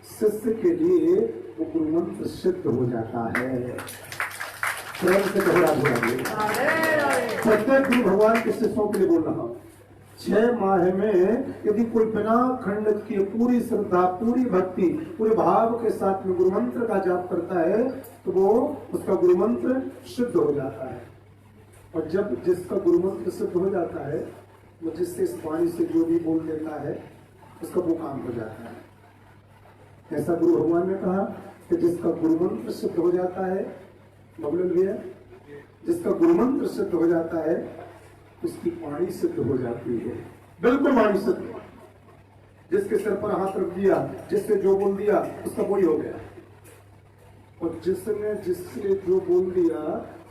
शिष्य के लिए वो गुरु मंत्र सिद्ध हो जाता है। प्रेम से प्रत्येक गुरु भगवान के शिष्यों के लिए बोल रहा हूं। 6 माह में यदि कोई बिना खंडित किए पूरी श्रद्धा, पूरी भक्ति, पूरे भाव के साथ में गुरु मंत्र का जाप करता है तो वो उसका गुरु मंत्र सिद्ध हो जाता है। और जब जिसका गुरु मंत्र सिद्ध हो जाता है वो जिससे इस वाणी से जो भी बोल देता है उसका वो काम हो जाता है। ऐसा गुरु भगवान ने कहा कि जिसका गुरु मंत्र सिद्ध हो जाता है, बबलू भैया, जिसका गुरु मंत्र सिद्ध हो जाता है उसकी वाणी सिद्ध हो जाती है। बिल्कुल वाणी सिद्ध। जिसके सिर पर हाथ रख दिया, जिससे जो बोल दिया उसका वही हो गया। और जिसने जो बोल दिया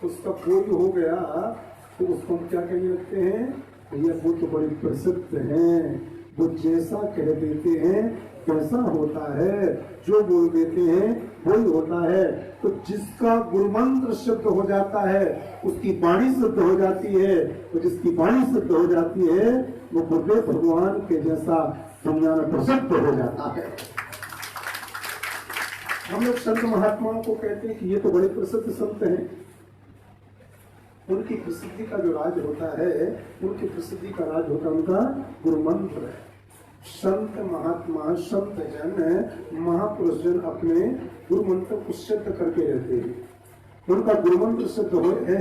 उसका कोई हो गया तो उसको हम क्या कहने लगते हैं? भैया वो तो बड़े प्रसिद्ध हैं, वो जैसा कह देते हैं कैसा होता है, जो बोल देते हैं वही होता है। तो जिसका गुरु मंत्र सिद्ध हो जाता है उसकी वाणी सिद्ध हो जाती है। तो जिसकी वाणी सिद्ध हो जाती है वो गुरुदेव भगवान के जैसा दुनिया में प्रसिद्ध हो जाता है। हम लोग संत महात्माओं को कहते हैं कि ये तो बड़े प्रसिद्ध संत हैं। उनकी प्रसिद्धि का जो राज होता है, उनकी प्रसिद्धि का राज होता है उनका गुरु मंत्र है। संत महात्मा, संत जन, महापुरुष जन अपने गुरु मंत्र को सिद्ध करके रहते हैं। उनका गुरु मंत्र सिद्ध हो है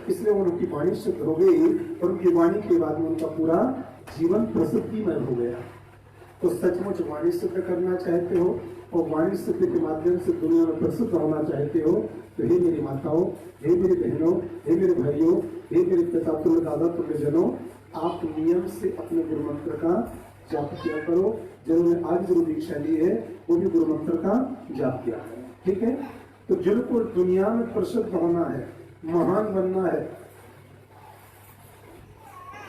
इसलिए उनकी वाणी सिद्ध हो गई और उनकी वाणी के बाद में उनका पूरा जीवन प्रसिद्धिमय हो गया। तो सचमुच वाणी सिद्ध करना चाहते हो और वाणी सिद्ध के माध्यम से दुनिया में प्रसिद्ध होना चाहते हो तो हे मेरी माताओं, हे मेरी बहनों, हे मेरे भाइयों, हे मेरे पिता तुल्य दादा तुल्य जनों, आप नियम से अपने गुरु मंत्र का जाप किया करो। जिन्होंने आज गुरु दीक्षा ली है वो भी गुरु मंत्र का जाप किया है। ठीक है। तो जिनको दुनिया में प्रसिद्ध होना है, महान बनना है,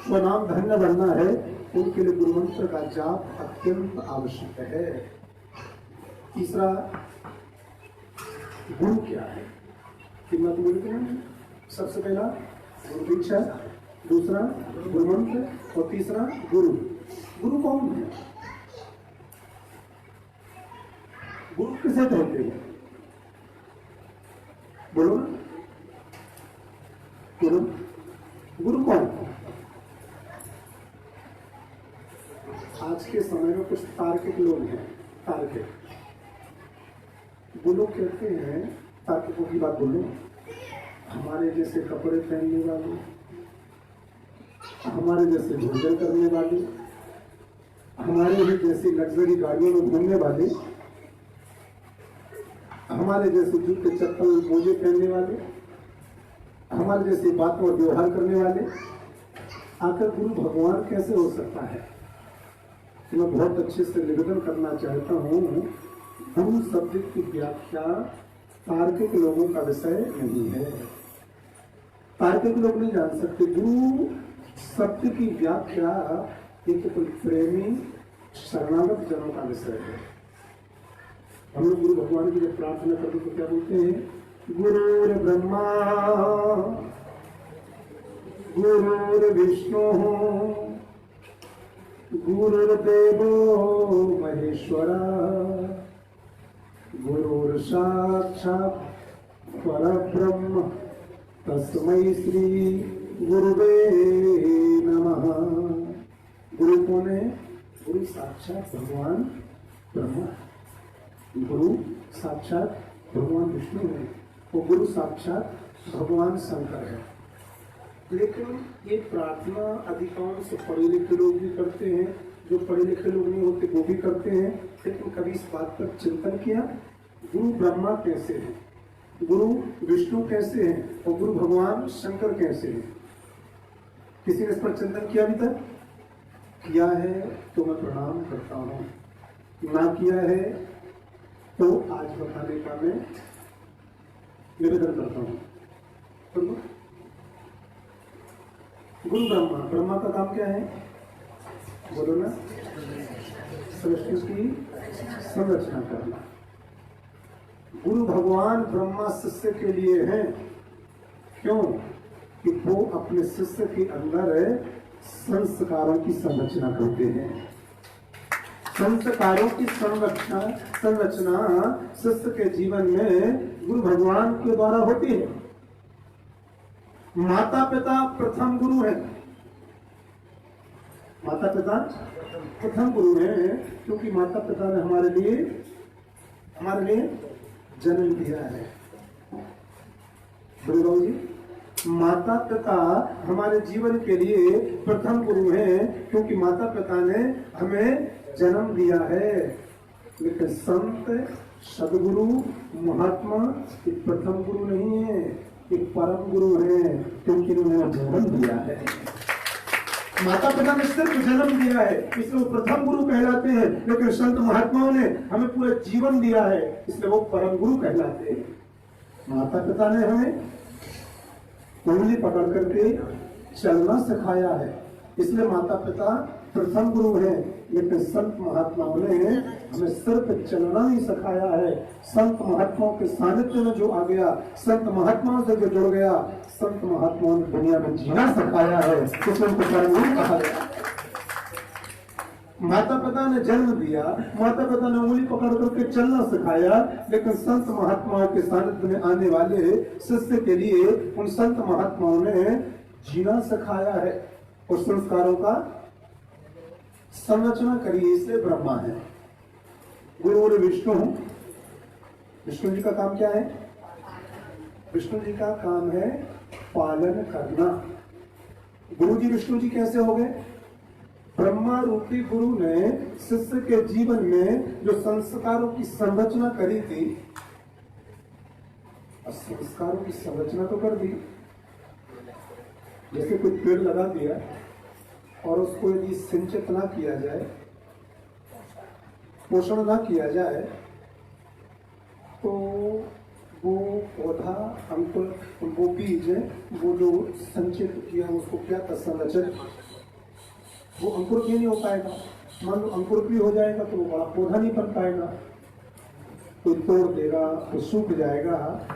स्वनाम धन्य बनना है, उनके लिए गुरु मंत्र का जाप अत्यंत आवश्यक है। तीसरा गुरु क्या है? कितना तो बोलते हैं? सबसे पहला गुरु दीक्षा, दूसरा गुरु मंत्र और तीसरा गुरु। गुरु कौन है? गुरु किसे कहते हैं? बोलो ना। गुरु गुरु कौन है? आज के समय में कुछ तार्किक लोग हैं। तार्किक वो लोग कहते हैं तार्किकों की बात बोलूं, हमारे जैसे कपड़े पहनने वाले, हमारे जैसे भोजन करने वाले, हमारे ही जैसी लग्जरी गाड़ियों में घूमने वाले, हमारे जैसे जूते चप्पल मोजे पहनने वाले, हमारे जैसे बात और व्यवहार करने वाले आकर गुरु भगवान कैसे हो सकता है? मैं बहुत अच्छे से निवेदन करना चाहता हूँ, गुरु शब्द की व्याख्या तार्किक लोगों का विषय नहीं है। तार्किक लोग नहीं जान सकते। गुरु शब्द की व्याख्या एक कोई प्रेमी शरणागत जनों का विषय है। हम लोग गुरु भगवान की जब प्रार्थना करते तो क्या बोलते हैं? गुरुर ब्रह्मा गुरुर विष्णु गुरुर्देवो महेश्वरा गुरुर साक्षात् परब्रह्म तस्मै श्री गुरुवे नमः। गुरु कौन है? गुरु साक्षात भगवान ब्रह्मा, गुरु साक्षात भगवान विष्णु है और गुरु साक्षात भगवान शंकर है। लेकिन ये प्रार्थना अधिकांश पढ़े लिखे लोग भी करते हैं, जो पढ़े लिखे लोग नहीं होते वो भी करते हैं। लेकिन कभी इस बात पर चिंतन किया गुरु ब्रह्मा कैसे हैं, गुरु विष्णु कैसे हैं और गुरु भगवान शंकर कैसे हैं? किसी ने इस पर चिंतन किया अभी तक? किया है तो मैं प्रणाम करता हूँ, ना किया है तो आज बताने का मैं निवेदन करता हूँ। गुरु ब्रह्मा, ब्रह्मा का काम क्या है? बोलो ना, सृष्टि की संरचना करना। गुरु भगवान ब्रह्मा शिष्य के लिए हैं, क्यों? कि वो अपने शिष्य के अंदर संस्कारों की संरचना करते हैं। संस्कारों की संरचना शिष्य के जीवन में गुरु भगवान के द्वारा होती है। माता पिता प्रथम गुरु है, माता पिता प्रथम गुरु है, क्योंकि माता पिता ने हमारे लिए जन्म दिया है। गुरु जी, माता पिता हमारे जीवन के लिए प्रथम गुरु हैं, क्योंकि माता पिता ने हमें जन्म दिया है। लेकिन संत सदगुरु महात्मा एक प्रथम गुरु नहीं है, एक परम गुरु है, क्योंकि उन्होंने जन्म दिया है। माता पिता ने सिर्फ जन्म दिया है इसलिए वो प्रथम गुरु कहलाते हैं, लेकिन संत महात्माओं ने हमें पूरा जीवन दिया है इसलिए वो परम गुरु कहलाते हैं। माता पिता ने हमें उंगली पकड़ करके चलना सिखाया है, इसलिए माता पिता प्रथम गुरु हैं। लेकिन संत महात्माओं ने हमें सिर्फ चलना ही सिखाया है। संत महात्माओं के सानिध्य में जो आ गया, संत महात्माओं से जो जुड़ गया, संत महात्माओं ने दुनिया में जीना सिखाया है, इसलिए उनको परम गुरु कहा गया। माता पिता ने जन्म दिया, माता पिता ने उंगली पकड़ करके चलना सिखाया, लेकिन संत महात्माओं के सानिध्य में आने वाले शिष्य के लिए उन संत महात्माओं ने जीना सिखाया है और संस्कारों का संरचना करिए, इसलिए ब्रह्मा है। गुरु और विष्णु, विष्णु जी का काम क्या है? विष्णु जी का काम है पालन करना। गुरु जी विष्णु जी कैसे हो गए? ब्रह्मा रूपी गुरु ने शिष्य के जीवन में जो संस्कारों की संरचना करी थी, संस्कारों की संरचना तो कर दी। जैसे कोई पेड़ लगा दिया और उसको यदि सिंचित ना किया जाए, पोषण ना किया जाए, तो वो पौधा अंकुर, वो बीज, वो जो संचित किया उसको क्या संरचन, वो अंकुर भी नहीं हो पाएगा। मान लो अंकुर भी हो जाएगा तो वो बड़ा पौधा नहीं बन पाएगा, तो तोड़ देगा, तो सूख जाएगा।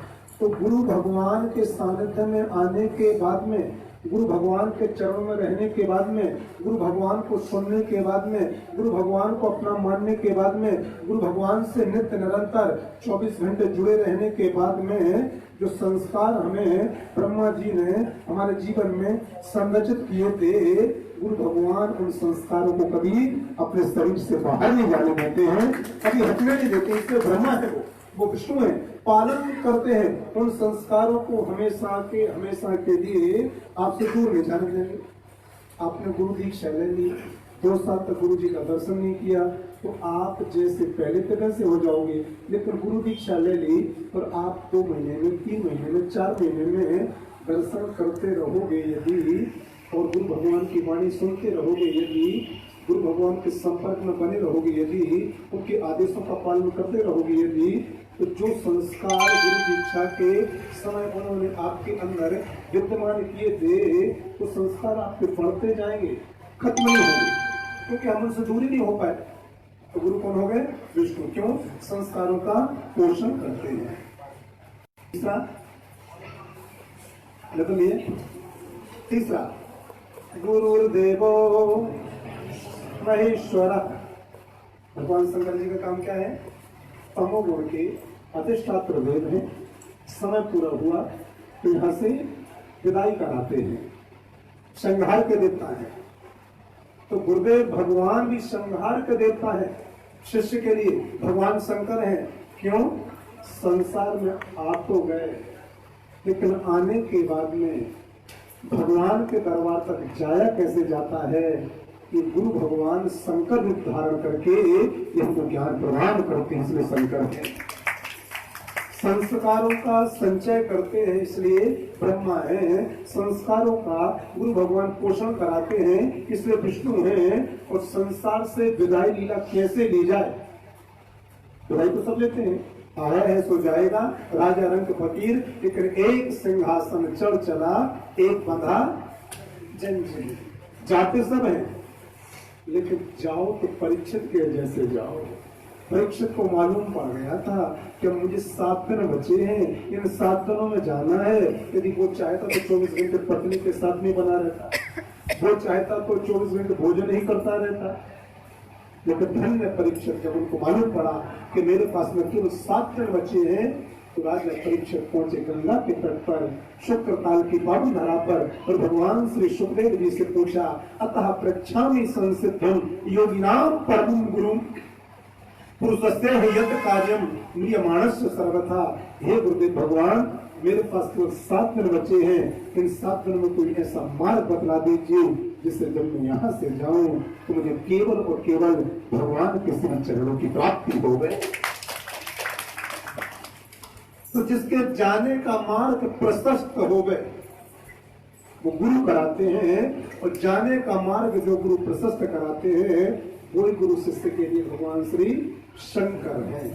तो गुरु भगवान के सानिध्य में आने के बाद में, गुरु भगवान के चरण में रहने के बाद में, गुरु भगवान को सुनने के बाद में, गुरु भगवान को अपना मानने के बाद में, गुरु भगवान से नित्य निरंतर 24 घंटे जुड़े रहने के बाद में जो संस्कार हमें ब्रह्मा जी ने हमारे जीवन में संरचित किए थे, गुरु भगवान उन संस्कारों को कभी अपने शरीर से बाहर नहीं जाने देते हैं, कभी हटने नहीं देते। इसलिए ब्रह्मा है, वो विष्णु है पालन करते हैं उन संस्कारों को हमेशा के लिए आपसे दूर नहीं जाने देंगे। आपने गुरु दीक्षा ले ली, 2 साल तक गुरु जी का दर्शन नहीं किया तो आप जैसे पहले थे वैसे हो जाओगे। लेकिन गुरु दीक्षा ले ली और आप 2 महीने में, 3 महीने में, 4 महीने में दर्शन करते रहोगे यदि, और गुरु भगवान की वाणी सुनते रहोगे यदि, गुरु भगवान के संपर्क में बने रहोगे यदि, उनके आदेशों का पालन करते रहोगे यदि, तो जो संस्कार गुरु दीक्षा के समय उन्होंने आपके अंदर विद्यमान किए थे वो संस्कार आपके बढ़ते जाएंगे, खत्म नहीं होंगे, क्योंकि हम उनसे दूरी नहीं हो पाए। तो गुरु कौन हो गए? विष्णु। क्यों? संस्कारों का पोषण करते हैं। तीसरा लिए, तीसरा गुरुदेवो महेश्वर। भगवान शंकर जी का काम क्या है? तमोगुण के अधिष्ठात्र वेद है। समय पूरा हुआ तो यहां से विदाई कराते हैं, संहार के देवता है। तो गुरुदेव भगवान भी संहार के देवता है शिष्य के लिए। भगवान शंकर है। क्यों? संसार में आ तो गए लेकिन आने के बाद में भगवान के दरबार तक जाया कैसे जाता है? ये गुरु भगवान शंकर रूप धारण करके ये हमको ज्ञान प्रदान करते हैं, इसलिए शंकर है। संस्कारों का संचय करते हैं इसलिए ब्रह्मा है। संस्कारों का गुरु भगवान पोषण कराते हैं इसलिए विष्णु है। और संसार से विदाई लीला कैसे ली जाए? विदाई तो सब लेते हैं, आया है सो जाएगा। राजा रंग फकीर, लेकिन एक सिंहासन चढ़ चला, एक बंधा जंजीर। जाते सब हैं लेकिन जाओ तो परीक्षित के जैसे जाओ। परीक्षित को मालूम पड़ गया था कि मुझे 7 दिन बचे हैं, इन 7 दिनों में जाना है। यदि वो चाहता तो 24 घंटे पत्नी के साथ नहीं बना रहता, वो चाहता तो 24 घंटे भोजन नहीं करता रहता। लेकिन धन्य परीक्षित, जब उनको मालूम पड़ा कि मेरे पास में केवल 7 दिन बचे हैं, तो राजा परीक्षित पहुंचे गंगा के तट पर, शुक्र काल की पावन धरा पर, और भगवान श्री सुखदेव जी से पूछा, अतः पृच्छामि संसिद्धं योगिनां परमं गुरुं पुरुषस्य यत् कार्यम म्रियमाणस्य सर्वथा। हे गुरुदेव भगवान, मेरे पास केवल 7 दिन बचे हैं, इन 7 दिन में कोई ऐसा मार्ग बतला दीजिए जिससे जब मैं यहाँ से जाऊं तो मुझे केवल और केवल भगवान के श्री चरणों की प्राप्ति हो गए। तो जिसके जाने का मार्ग प्रशस्त हो गए वो गुरु कराते हैं, और जाने का मार्ग जो गुरु प्रशस्त कराते हैं वही गुरु शिष्य के लिए भगवान श्री शंकर है।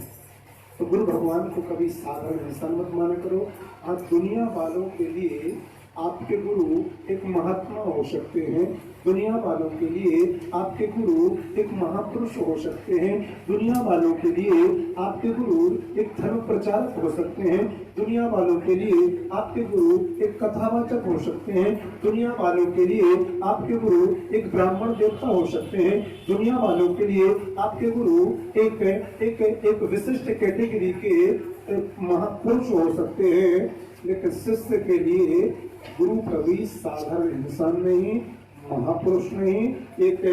तो गुरु भगवान को कभी साधारण इंसान मत माना करो। आज दुनिया वालों के लिए आपके गुरु एक महात्मा हो सकते हैं, दुनिया वालों के लिए आपके गुरु एक महापुरुष हो सकते हैं, दुनिया वालों के लिए आपके गुरु एक धर्म प्रचारक हो सकते हैं, दुनिया वालों के लिए आपके गुरु एक कथावाचक हो सकते हैं, दुनिया वालों के लिए आपके गुरु एक ब्राह्मण देवता हो सकते हैं, दुनिया वालों के लिए आपके गुरु एक विशिष्ट कैटेगरी के महापुरुष हो सकते हैं। लेकिन शिष्य के लिए गुरु कभी साधारण इंसान नहीं, महापुरुष नहीं, एक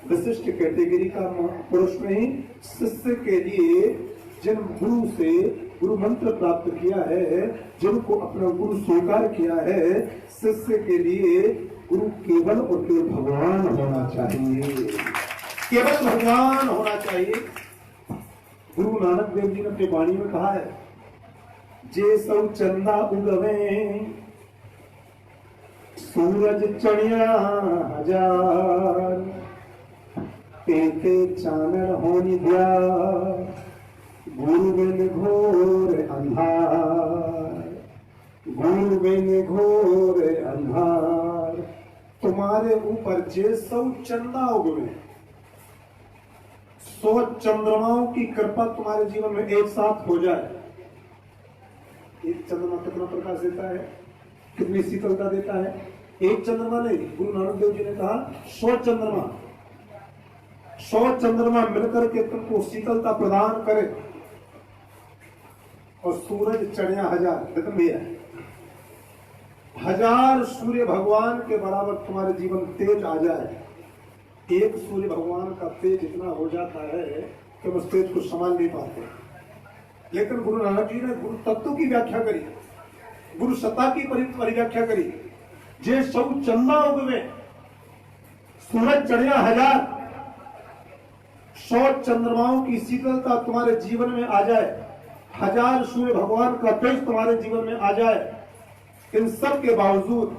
विशिष्ट कैटेगरी का महापुरुष नहीं। शिष्य के लिए जिन गुरु से गुरु मंत्र प्राप्त किया है, जिनको अपना गुरु स्वीकार किया है, शिष्य के लिए गुरु केवल और केवल भगवान होना चाहिए, केवल भगवान होना चाहिए। गुरु नानक देव जी ने अपनी वाणी में कहा है, जे सौ चंदा उगवे सूरज चढ़िया हजार, तेते चानन होनी दिया गुरु बिन घोर अंधार, गुरु बिन घोर अंधार। तुम्हारे ऊपर जे सौ चंदा उगवे, 100 चंद्रमाओं की कृपा तुम्हारे जीवन में एक साथ हो जाए। एक चंद्रमा कितना प्रकाश देता है, कितनी शीतलता देता है? एक चंद्रमा नहीं, गुरु नानक देव जी ने कहा 100 चंद्रमा, 100 चंद्रमा मिलकर के तुमको शीतलता प्रदान करे, और सूरज चढ़िया हजार, देखो भैया 1000 सूर्य भगवान के बराबर तुम्हारे जीवन तेज आ जाए। एक सूर्य भगवान का तेज इतना हो जाता है कि उस तेज को संभाल नहीं पाते। लेकिन गुरु नानक जी ने गुरु तत्व की व्याख्या करी, गुरु सत्ता की परिव्याख्या करी। जे सौ चंदा उगवे सूरज चढ़िया 1000, 100 चंद्रमाओं की शीतलता तुम्हारे जीवन में आ जाए, 1000 सूर्य भगवान का तेज तुम्हारे जीवन में आ जाए, इन सब के बावजूद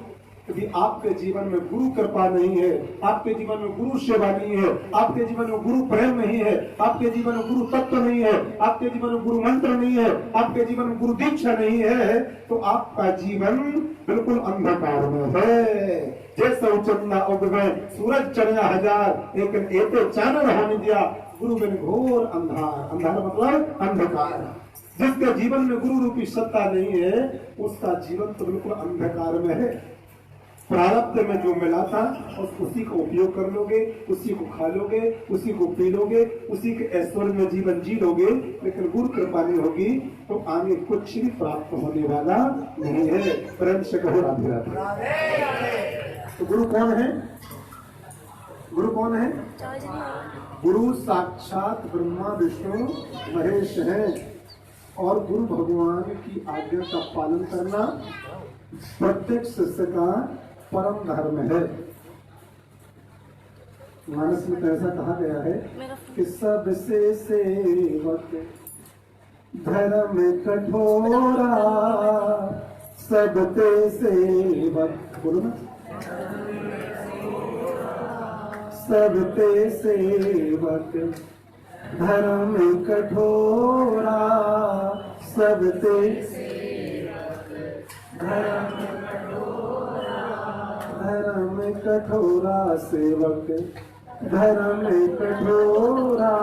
यदि आपके जीवन में गुरु कृपा नहीं है, आपके जीवन में गुरु सेवा नहीं है, आपके जीवन में गुरु प्रेम नहीं है, आपके जीवन में गुरु तत्व नहीं है, आपके जीवन में गुरु मंत्र नहीं है, आपके जीवन में गुरु दीक्षा नहीं है, तो आपका जीवन बिल्कुल अंधकार में है। जैसे चंदा उगवे सूरज चढ़िया 1000, लेकिन एते चानन हानि दिया, गुरु बिन घोर अंधार। अंधार मतलब अंधकार। जिसके जीवन में गुरु रूपी सत्ता नहीं है, उसका जीवन तो बिल्कुल अंधकार में है। प्रारब्ध में जो मिला था उसी का उपयोग कर लोगे, उसी को खा लोगे, उसी को पी लोगे, उसी के ऐश्वर्य में जीवन जी लोगे, लेकिन गुरु कृपा नहीं होगी तो आगे कुछ भी प्राप्त होने वाला नहीं है। प्रेम से कहो राधे राधे। तो गुरु कौन है? गुरु कौन है? गुरु साक्षात ब्रह्मा विष्णु महेश है, और गुरु भगवान की आज्ञा का पालन करना प्रत्येक शिष्य का परम धर्म है। मानस में तो ऐसा कहा गया है कि सबसे सेवक धर्म कठोरा, सबते सेवक, बोलो ना, सबते सेवक धर्म कठोरा, सबते धर्म कठोरा सेवक, धर्म कठोरा,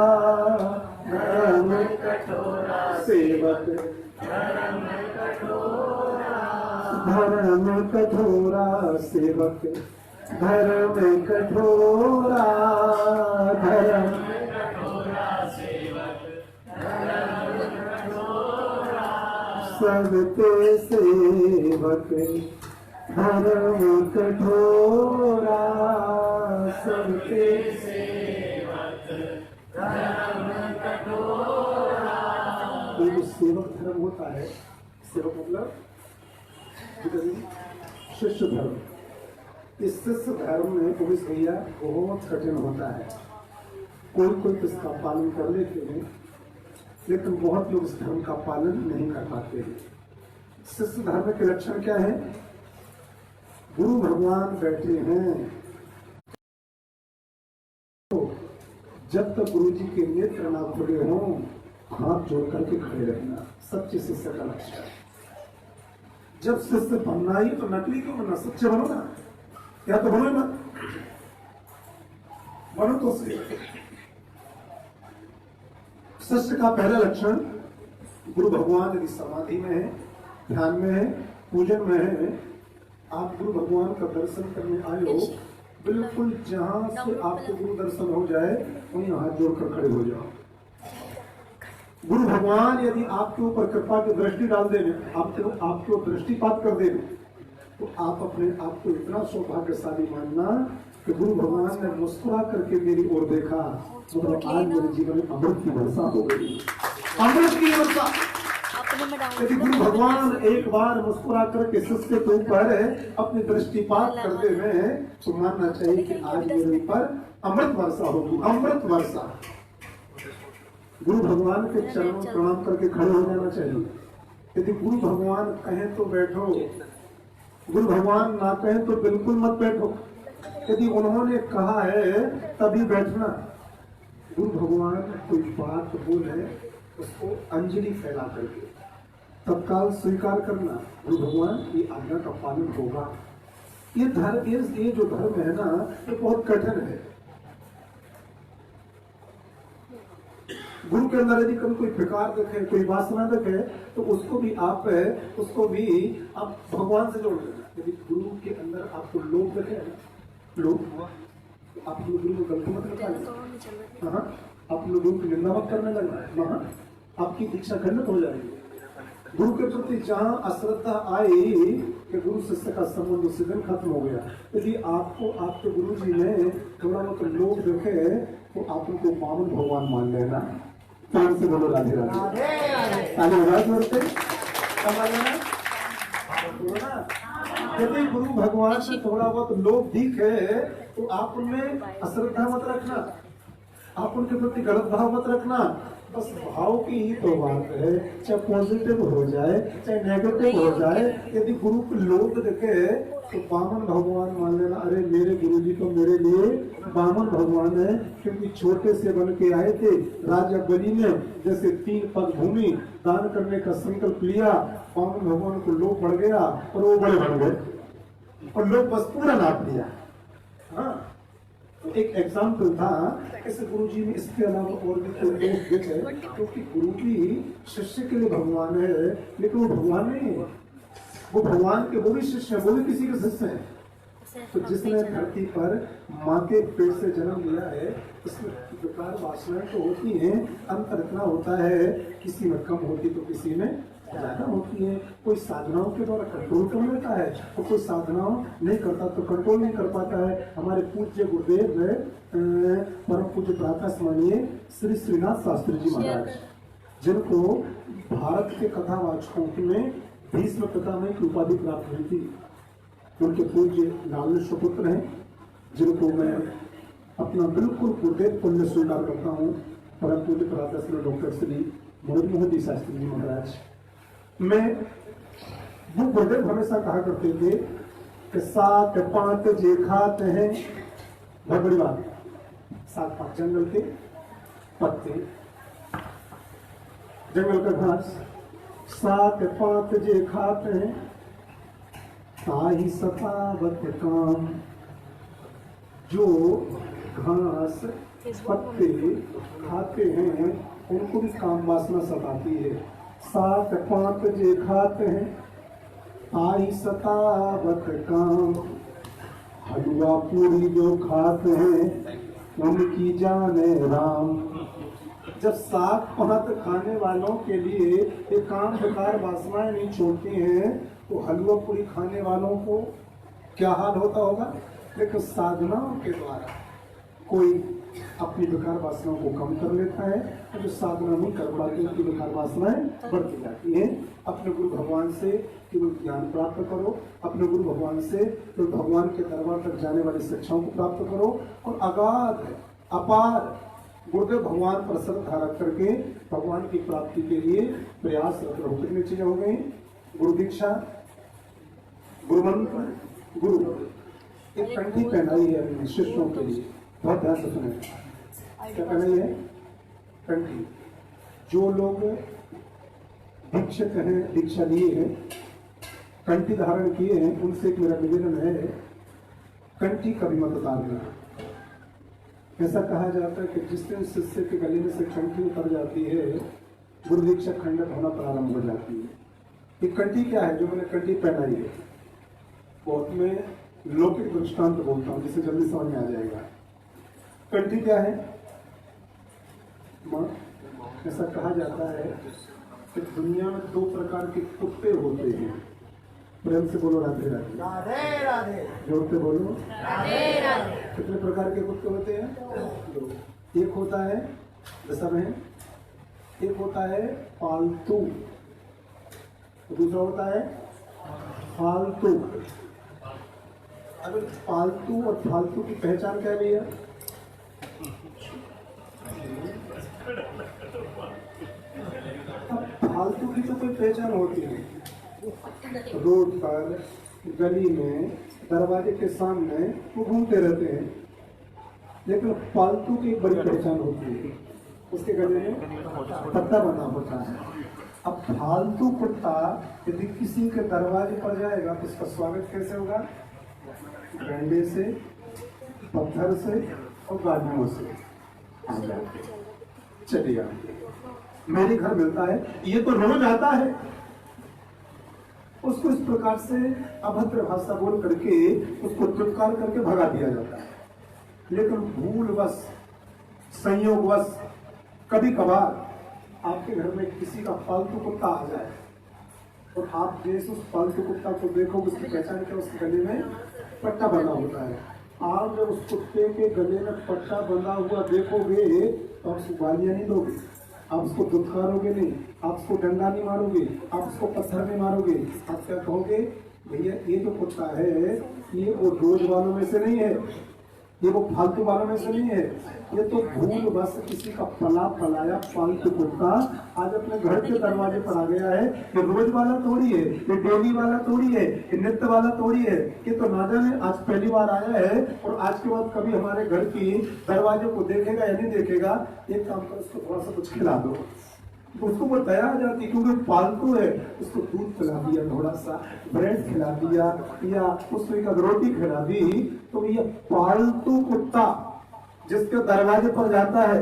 धर्म कठोरा सेवक, धर्म कठोरा सेवक, धर्म कठोरा, धर्म सबते सेवक धर्म कठोरा, सबते सेवक धर्म कठोरा। तो जो सेवक धर्म होता है, सेवक मतलब शिष्य धर्म, इस शिष्य धर्म में पुलिस भैया बहुत कठिन होता है। कोई इसका पालन कर लेते हैं, लेकिन बहुत लोग इस धर्म का पालन नहीं कर पाते हैं। शिष्य धर्म के लक्षण क्या है? गुरु भगवान बैठे हैं, तो जब तक गुरु जी के नेत्र ना खुले हों, हाथ जोड़ करके खड़े रहना सच्चे शिष्य का लक्षण है। जब शिष्य बनना ही तो नकली क्यों बनना, सच्चे बनो ना, या तो बनो ना, बनो तो सही। शिष्य का पहला लक्षण, गुरु भगवान यदि समाधि में है, ध्यान में है, पूजन में है, आप गुरु भगवान का दर्शन करने आए हो, बिल्कुल जहां से आपको गुरु दर्शन हो जाए वहीं हाथ जोड़कर खड़े हो जाओ। गुरु भगवान यदि आपके ऊपर कृपा की दृष्टि डाल देंगे, आपको दृष्टिपात कर देंगे, तो आप अपने आप को इतना सौभाग्यशाली मानना कि गुरु भगवान ने मुस्कुरा करके मेरी ओर देखा, मतलब आज मेरे जीवन में अमृत की वर्षा हो गई, अमृत की वर्षा। यदि गुरु भगवान एक बार मुस्कुरा करके शिष्य के ऊपर अपनी दृष्टिपात करते हैं, तो मानना चाहिए कि आज मेरे ऊपर अमृत वर्षा होगी, अमृत वर्षा। गुरु भगवान के चरणों प्रणाम करके खड़े हो जाना चाहिए। यदि गुरु भगवान कहें तो बैठो, गुरु भगवान ना कहें तो बिल्कुल मत बैठो। यदि उन्होंने कहा है तभी बैठना। गुरु भगवान कोई बात बोले उसको अंजलि फैला करके तत्काल स्वीकार करना, गुरु भगवान की आज्ञा का पालन होगा। ये जो धर्म है ना, ये बहुत कठिन है। गुरु के अंदर यदि कभी कोई विकार देखे, कोई वासना देखे, तो उसको भी आप भगवान से जोड़ देना। यदि गुरु के अंदर आपको लोभ देखे, लोभ, तो आप गुरु को गलती मत निकालना, आप लोगों की निंदा मत करने लगना, आपकी दीक्षा खंडित हो जाएगी। गुरु के प्रति जहां अश्रद्धा आई कि गुरु शिष्य का संबंध उसी दिन खत्म हो गया। यदि आपको आपके गुरु जी ने थोड़ा बहुत लोग देखे, तो आप उनको बामन भगवान मान लेना, प्रेम से बोलो राधे राधे। आगे बढ़ा जोर से यदि गुरु भगवान से थोड़ा बहुत लोभ दिखे तो आप उनमें अश्रद्धा मत रखना, आप उनके प्रति गलत भाव मत रखना। बस भाव की ही तो बात है, चाहे पॉजिटिव हो जाए चाहे नेगेटिव हो जाए। यदि गुरु को लोभ दिखे तो बामन भगवान मान लेना, अरे मेरे गुरु जी तो मेरे लिए बामन भगवान है, क्योंकि छोटे से बन के आए थे राजा बलि ने जैसे 3 पग भूमि दान करने का संकल्प लिया, बामन भगवान को लोभ बढ़ गया और वो बड़े बन गए और लोग बस पूरा नाप दिया। हाँ, तो एक एग्जाम्पल था ऐसे गुरुजी ने, इसके अलावा और भी कोई लोग देखे, क्योंकि गुरुजी शिष्य के लिए भगवान है लेकिन वो भगवान नहीं है, वो भगवान के वो भी शिष्य है, वो भी किसी के शिष्य है। तो जिसने धरती पर माँ के पेट से जन्म लिया है उसमें विकार वासनाएं तो होती हैं, अंतर इतना होता है किसी में कम होती तो किसी में ज्यादा होती है। कोई साधनाओं के द्वारा कंट्रोल कर लेता है तो कोई साधनाओं नहीं करता तो कंट्रोल नहीं कर पाता है। हमारे पूज्य गुरुदेव परम पूज्य प्रातः स्मरणीय श्री श्रीनाथ शास्त्री जी महाराज, जिनको भारत के कथावाचकों में भीष्म पितामह की उपाधि प्राप्त हुई थी, उनके पूज्य लाल सुपुत्र हैं, जिनको मैं अपना बिल्कुल गुरुदेव पुण्य स्वीकार करता हूँ। परम पूज्य प्रातः स्मरणीय डॉक्टर श्री मनोज मोहन जी शास्त्री जी महाराज। मैं वो गुरुदेव हमेशा कहा करते थे कि 7 पात जे खाते हैं, बहुत बड़ी बात, 7 पात जंगल के पत्ते, जंगल का घास, 7 पात जे खाते हैं ताही सतावत काम। जो घास पत्ते खाते हैं उनको भी काम वासना सताती है। 7 पात जे खाते हैं आई सतावत काम। हलवा पूरी जो खाते हैं उनकी जाने राम। जब 7 पात खाने वालों के लिए ये काम बेकार वासनाएं नहीं छोड़ती हैं तो हलवा पूरी खाने वालों को क्या हाल होता होगा। लेकिन साधनाओं के द्वारा कोई अपनी बेकार वासनाओं को कम कर लेता है और जो साधना नहीं कर पाते उनकी बेकार वासनाएं बढ़ती जाती हैं। अपने गुरु भगवान से केवल ज्ञान प्राप्त करो, अपने गुरु भगवान से केवल भगवान के दरबार तक जाने वाली शिक्षाओं को प्राप्त करो और अगाध अपार गुरुदेव भगवान पर श्रद्धा रख करके भगवान की प्राप्ति के लिए प्रयासरत रहो। कितनी चीजें हो गई, गुरु दीक्षा, गुरु मंत्र, गुरु एक कंठी पहनाई है शिष्यों के लिए, बहुत ध्यान से सुने। क्या पहनाई है? कंठी। जो लोग दीक्षित हैं, दीक्षा लिए हैं, कंठी धारण किए हैं, उनसे एक मेरा निवेदन है, कंठी कभी मत उतारना। ऐसा कहा जाता है कि जिस दिन शिष्य के गले में से कंठी उतर जाती है गुरु दीक्षा खंडित होना प्रारंभ हो जाती है। ये कंठी क्या है जो मैंने कंठी पहनाई है? बहुत में लौकिक दृष्टांत बोलता हूँ जिसे जल्दी समझ में आ जाएगा। कंठी क्या है? ऐसा कहा जाता है कि दुनिया में 2 प्रकार के कुत्ते होते हैं। प्रेम से बोलो राधे राधे। राधे राधे। जोर से बोलो राधे राधे। कितने प्रकार के कुत्ते होते हैं? 2। एक होता है दशा में, एक होता है पालतू, दूसरा होता है फालतू। अब पालतू और फालतू की पहचान क्या है भैया? फालतू की तो कोई पहचान होती है, रोड पर, गली में, दरवाजे के सामने वो घूमते रहते हैं, लेकिन फालतू की एक बड़ी पहचान होती है, उसके गले में पट्टा बना होता है। अब फालतू कुत्ता यदि किसी के दरवाजे पर जाएगा तो उसका स्वागत कैसे होगा? डंडे से, पत्थर से और गाड़ियों से चलिए। मेरे घर मिलता है, ये तो रोज आता है। उसको इस प्रकार से अभद्र भाषा बोल करके उसको चुटकार करके भगा दिया जाता है। लेकिन भूलवश, संयोगवश कभी कभार आपके घर में किसी का पालतू कुत्ता आ जाए और आप जैसे उस पालतू कुत्ता को देखोगे उसकी पहचान क्या? उसके गले में पट्टा बंधा होता है। आप जब उस कुत्ते के गले में पट्टा बंधा हुआ देखोगे तो आप उसको गालियां नहीं दोगे, आप उसको दुत्कारोगे नहीं, आप उसको डंडा नहीं मारोगे, आप उसको पत्थर नहीं मारोगे। आप क्या कहोगे, भैया ये जो कुत्ता है ये वो रोज वालों में से नहीं है, ये वो फालतू वालों में से नहीं है, ये तो भूल बस किसी का पला पलाया पालतू कुत्ता आज अपने घर के दरवाजे पर आ गया है। ये रोज वाला थोड़ी है, ये डेली वाला थोड़ी है, ये नित्य वाला थोड़ी है। ये तो ना जाने आज पहली बार आया है और आज के बाद कभी हमारे घर की दरवाजे को देखेगा या नहीं देखेगा। एक काम करो, उसको थोड़ा सा कुछ खिला दो, उसको वो दया आ जाती, क्योंकि पालतू है। उसको दूध पिला दिया, थोड़ा सा ब्रेड खिला दिया या उसको एक रोटी खिला दी, तो ये पालतू कुत्ता जिसके दरवाजे पर जाता है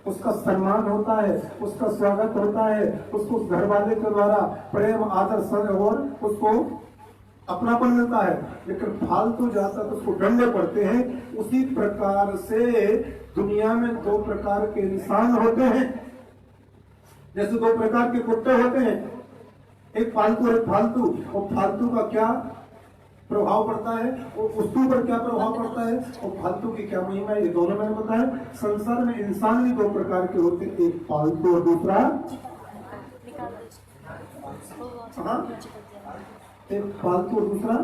उसका सम्मान होता है, उसका स्वागत होता है, उसको उस घर वाले के द्वारा प्रेम आदर स्नेह और उसको अपनापन मिलता है। लेकिन फालतू जाता तो उसको डंडे पड़ते हैं। उसी प्रकार से दुनिया में दो प्रकार के इंसान होते हैं, जैसे दो प्रकार के कुत्ते होते हैं, एक पालतू और एक फालतू। और फालतू का क्या प्रभाव पड़ता है और उसके ऊपर क्या प्रभाव पड़ता है और फालतू की क्या महिमा है, ये दोनों मैंने बताया। संसार में इंसान भी दो प्रकार के होते हैं, एक फालतू और दूसरा एक फालतू और दूसरा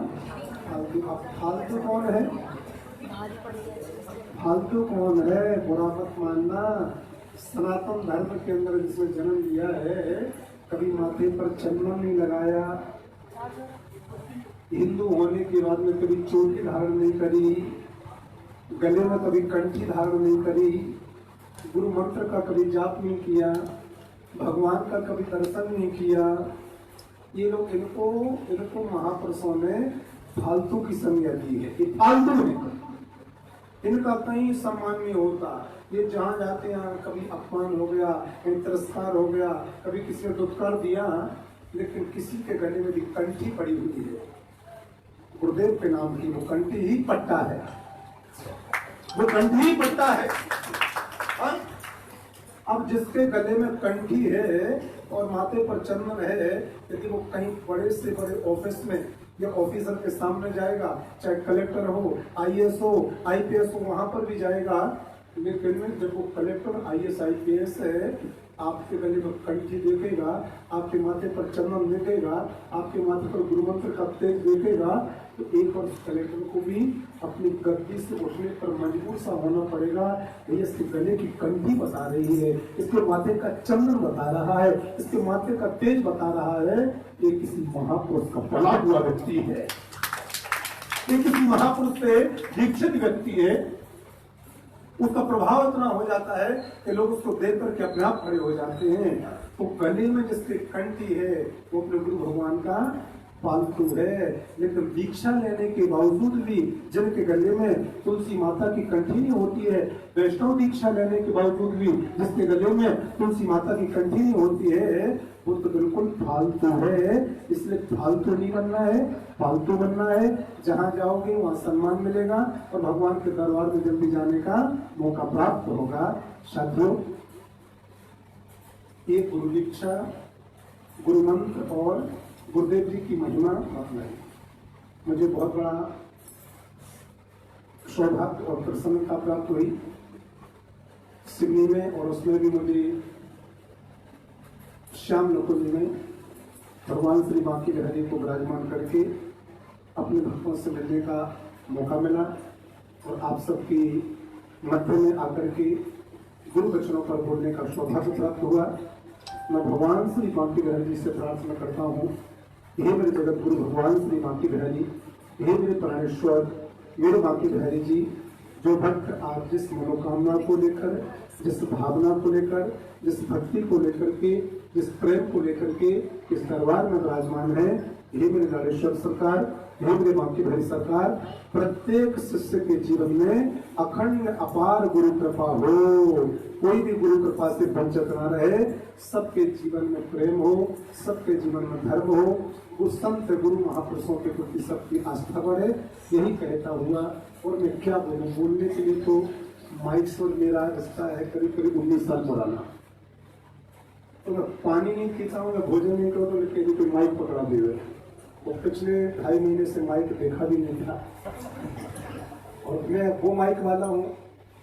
फालतू। अब फालतू कौन है, फालतू कौन है, बुरा मत मानना। सनातन धर्म के अंदर जिसने जन्म लिया है, कभी माथे पर चंदन नहीं लगाया, हिंदू होने के बाद में कभी चोटी धारण नहीं करी, गले में कभी कंठी धारण नहीं करी, गुरु मंत्र का कभी जाप नहीं किया, भगवान का कभी दर्शन नहीं किया, ये लोग इनको महापुरुषों ने फालतू की संज्ञा दी है। ये फालतू है, इनका कहीं सम्मान नहीं होता। ये जहाँ जाते हैं कभी अपमान हो गया, कहीं तिरस्कार हो गया, कभी किसी ने दुत्कार दिया, लेकिन किसी के गले में भी कंठी पड़ी हुई है, गुरुदेव के नाम की, वो कंठी ही पट्टा है, वो कंठी ही पट्टा है। अब जिसके गले में कंठी है और माथे पर चंदन है, यदि वो कहीं बड़े से बड़े ऑफिस में या ऑफिसर के सामने जाएगा, चाहे कलेक्टर हो, आईएएस हो, आईपीएस हो, वहां पर भी जाएगा, लेकिन जब वो कलेक्टर आईएएस आईपीएस है, आपके गले में कंठी देखेगा, आपके माथे पर चंदन देखेगा, आपके माथे पर गुरु मंत्र का तेज देखेगा, तो एक बार कलेक्टर को भी अपनी गद्दी से उठने पर मजबूर सा होना पड़ेगा। ये इसके गले की कंठी बता रही है, इसके माथे का चंदन बता रहा है, इसके माथे का तेज बता रहा है, ये किसी महापुरुष का पला हुआ व्यक्ति है, ये किसी महापुरुष से दीक्षित व्यक्ति है। उसका प्रभाव इतना हो जाता है कि लोग उसको देख करके अपने आप खड़े हो जाते हैं। तो गले में जिसकी कंठी है वो अपने गुरु भगवान का पालतू है, लेकिन दीक्षा लेने के बावजूद भी जिनके गले में तुलसी माता की कंठी नहीं होती है, वैष्णव दीक्षा लेने के बावजूद भी जिसके गले में तुलसी माता की कंठी नहीं होती है, वो तो बिल्कुल फालतू है। इसलिए फालतू नहीं बनना है, फालतू बनना है। जहां जाओगे वहां सम्मान मिलेगा और भगवान के दरबार में जल्दी जाने का मौका प्राप्त होगा। साथियों, ये गुरु दीक्षा, गुरु मंत्र और गुरुदेव जी की महिमा मुझे बहुत बड़ा सौभाग्य और प्रसन्नता प्राप्त हुई सिडनी में, और उसमें भी मुझे श्याम नकुंज में भगवान श्री बांकी बिहारी को विराजमान करके अपने भक्तों से मिलने का मौका मिला और आप सबकी मध्य में आकर के गुरु वचनों पर बोलने का सौभाग्य प्राप्त हुआ। मैं भगवान श्री बांकी बिहारी जी से प्रार्थना करता हूँ, हे मेरे जगत गुरु भगवान श्री बांकी बिहारी, हे मेरे प्राणेश्वर, मेरे बांकी बिहारी जी, जो भक्त आप जिस मनोकामना को लेकर, जिस भावना को लेकर, जिस भक्ति को लेकर के, जिस प्रेम को लेकर के इस दरबार में विराजमान है, हे मेरे नारेश्वर सरकार, हे मेरे बांकी बिहारी सरकार, प्रत्येक शिष्य के जीवन में अखंड अपार गुरु कृपा हो, कोई भी गुरु कृपा से वंचित न रहे, सबके जीवन में प्रेम हो, सबके जीवन में धर्म हो, उस संत गुरु महापुरुषों के प्रति सबकी आस्था बढ़े, यही कहता हुआ। और मैं क्या बोलूं, बोलने के लिए तो माइक से मेरा रिश्ता है करीब करीब 19 साल पुराना। तो मैं पानी नहीं पीता हूँ, मैं भोजन नहीं करता, लेकिन कोई माइक पकड़ा दे हुए, और पिछले 2.5 महीने से माइक देखा भी नहीं था। और मैं वो माइक वाला हूँ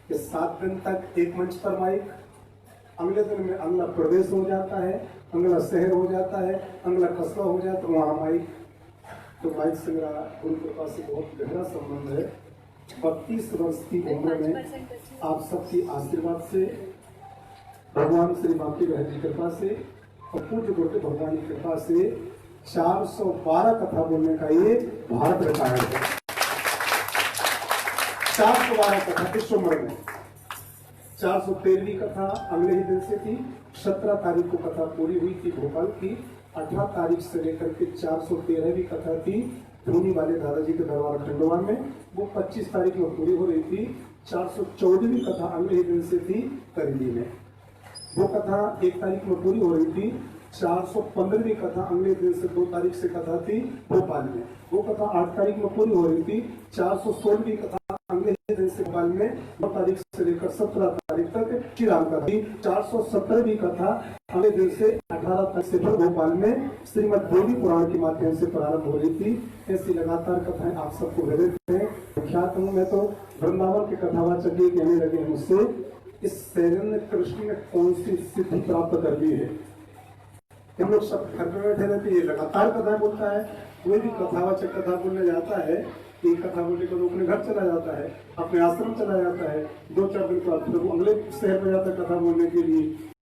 कि 7 दिन तक एक मंच पर माइक, अगले दिन में अगला प्रदेश हो जाता है, अगला शहर हो जाता है, अगला कस्बा हो जाता है, वहाँ माइक। तो माइक से मेरा गुरु कृपा से बहुत गहरा संबंध है। 32 वर्ष की उम्र में आप सबकी आशीर्वाद से, भगवान श्री बांके बिहारी जी कृपा से और पूज्य गुरु भगवान की कृपा से 412 कथा बोलने का ये भारत रिकॉर्ड है। 412 कथा इस उम्र में। 413वीं कथा अगले ही दिन से थी। 17 तारीख को कथा पूरी हुई थी भोपाल की। 18 तारीख से लेकर के 413वीं कथा थी धोनी वाले दादाजी के दरबार खंडवा में, वो 25 तारीख में पूरी हो रही थी। 414वीं कथा अगले ही दिन से थी करेली में, वो कथा 1 तारीख में पूरी हो रही थी। 415वीं कथा अगले दिन से 2 तारीख से कथा थी भोपाल में, वो कथा 8 तारीख में पूरी हो रही थी। 416वीं कथा अगले दिन से भोपाल में 9 तारीख से लेकर 17 तारीख तक श्री राम कथा थी। 417वीं कथा अगले दिन से 18 तारीख से फिर भोपाल में श्रीमद देवी पुराण के माध्यम से प्रारंभ हो रही थी। ऐसी लगातार कथाएं आप सबको दे देते हैं। ख्यात हूँ मैं तो वृंदावन के कथावाचक ये कहने लगे मुझसे, इस शैलेंद्र कृष्ण ने कौन सी सिद्धि प्राप्त कर ली है। हम लोग सब घर में बैठे रहते, ये लगातार कथा बोलता है। कोई भी कथावाचक कथा बोलने जाता है, एक कथा बोलने के बाद अपने घर चला जाता है, अपने आश्रम चला जाता है, 2-4 दिन के बाद फिर वो अगले शहर में जाता है कथा बोलने के लिए।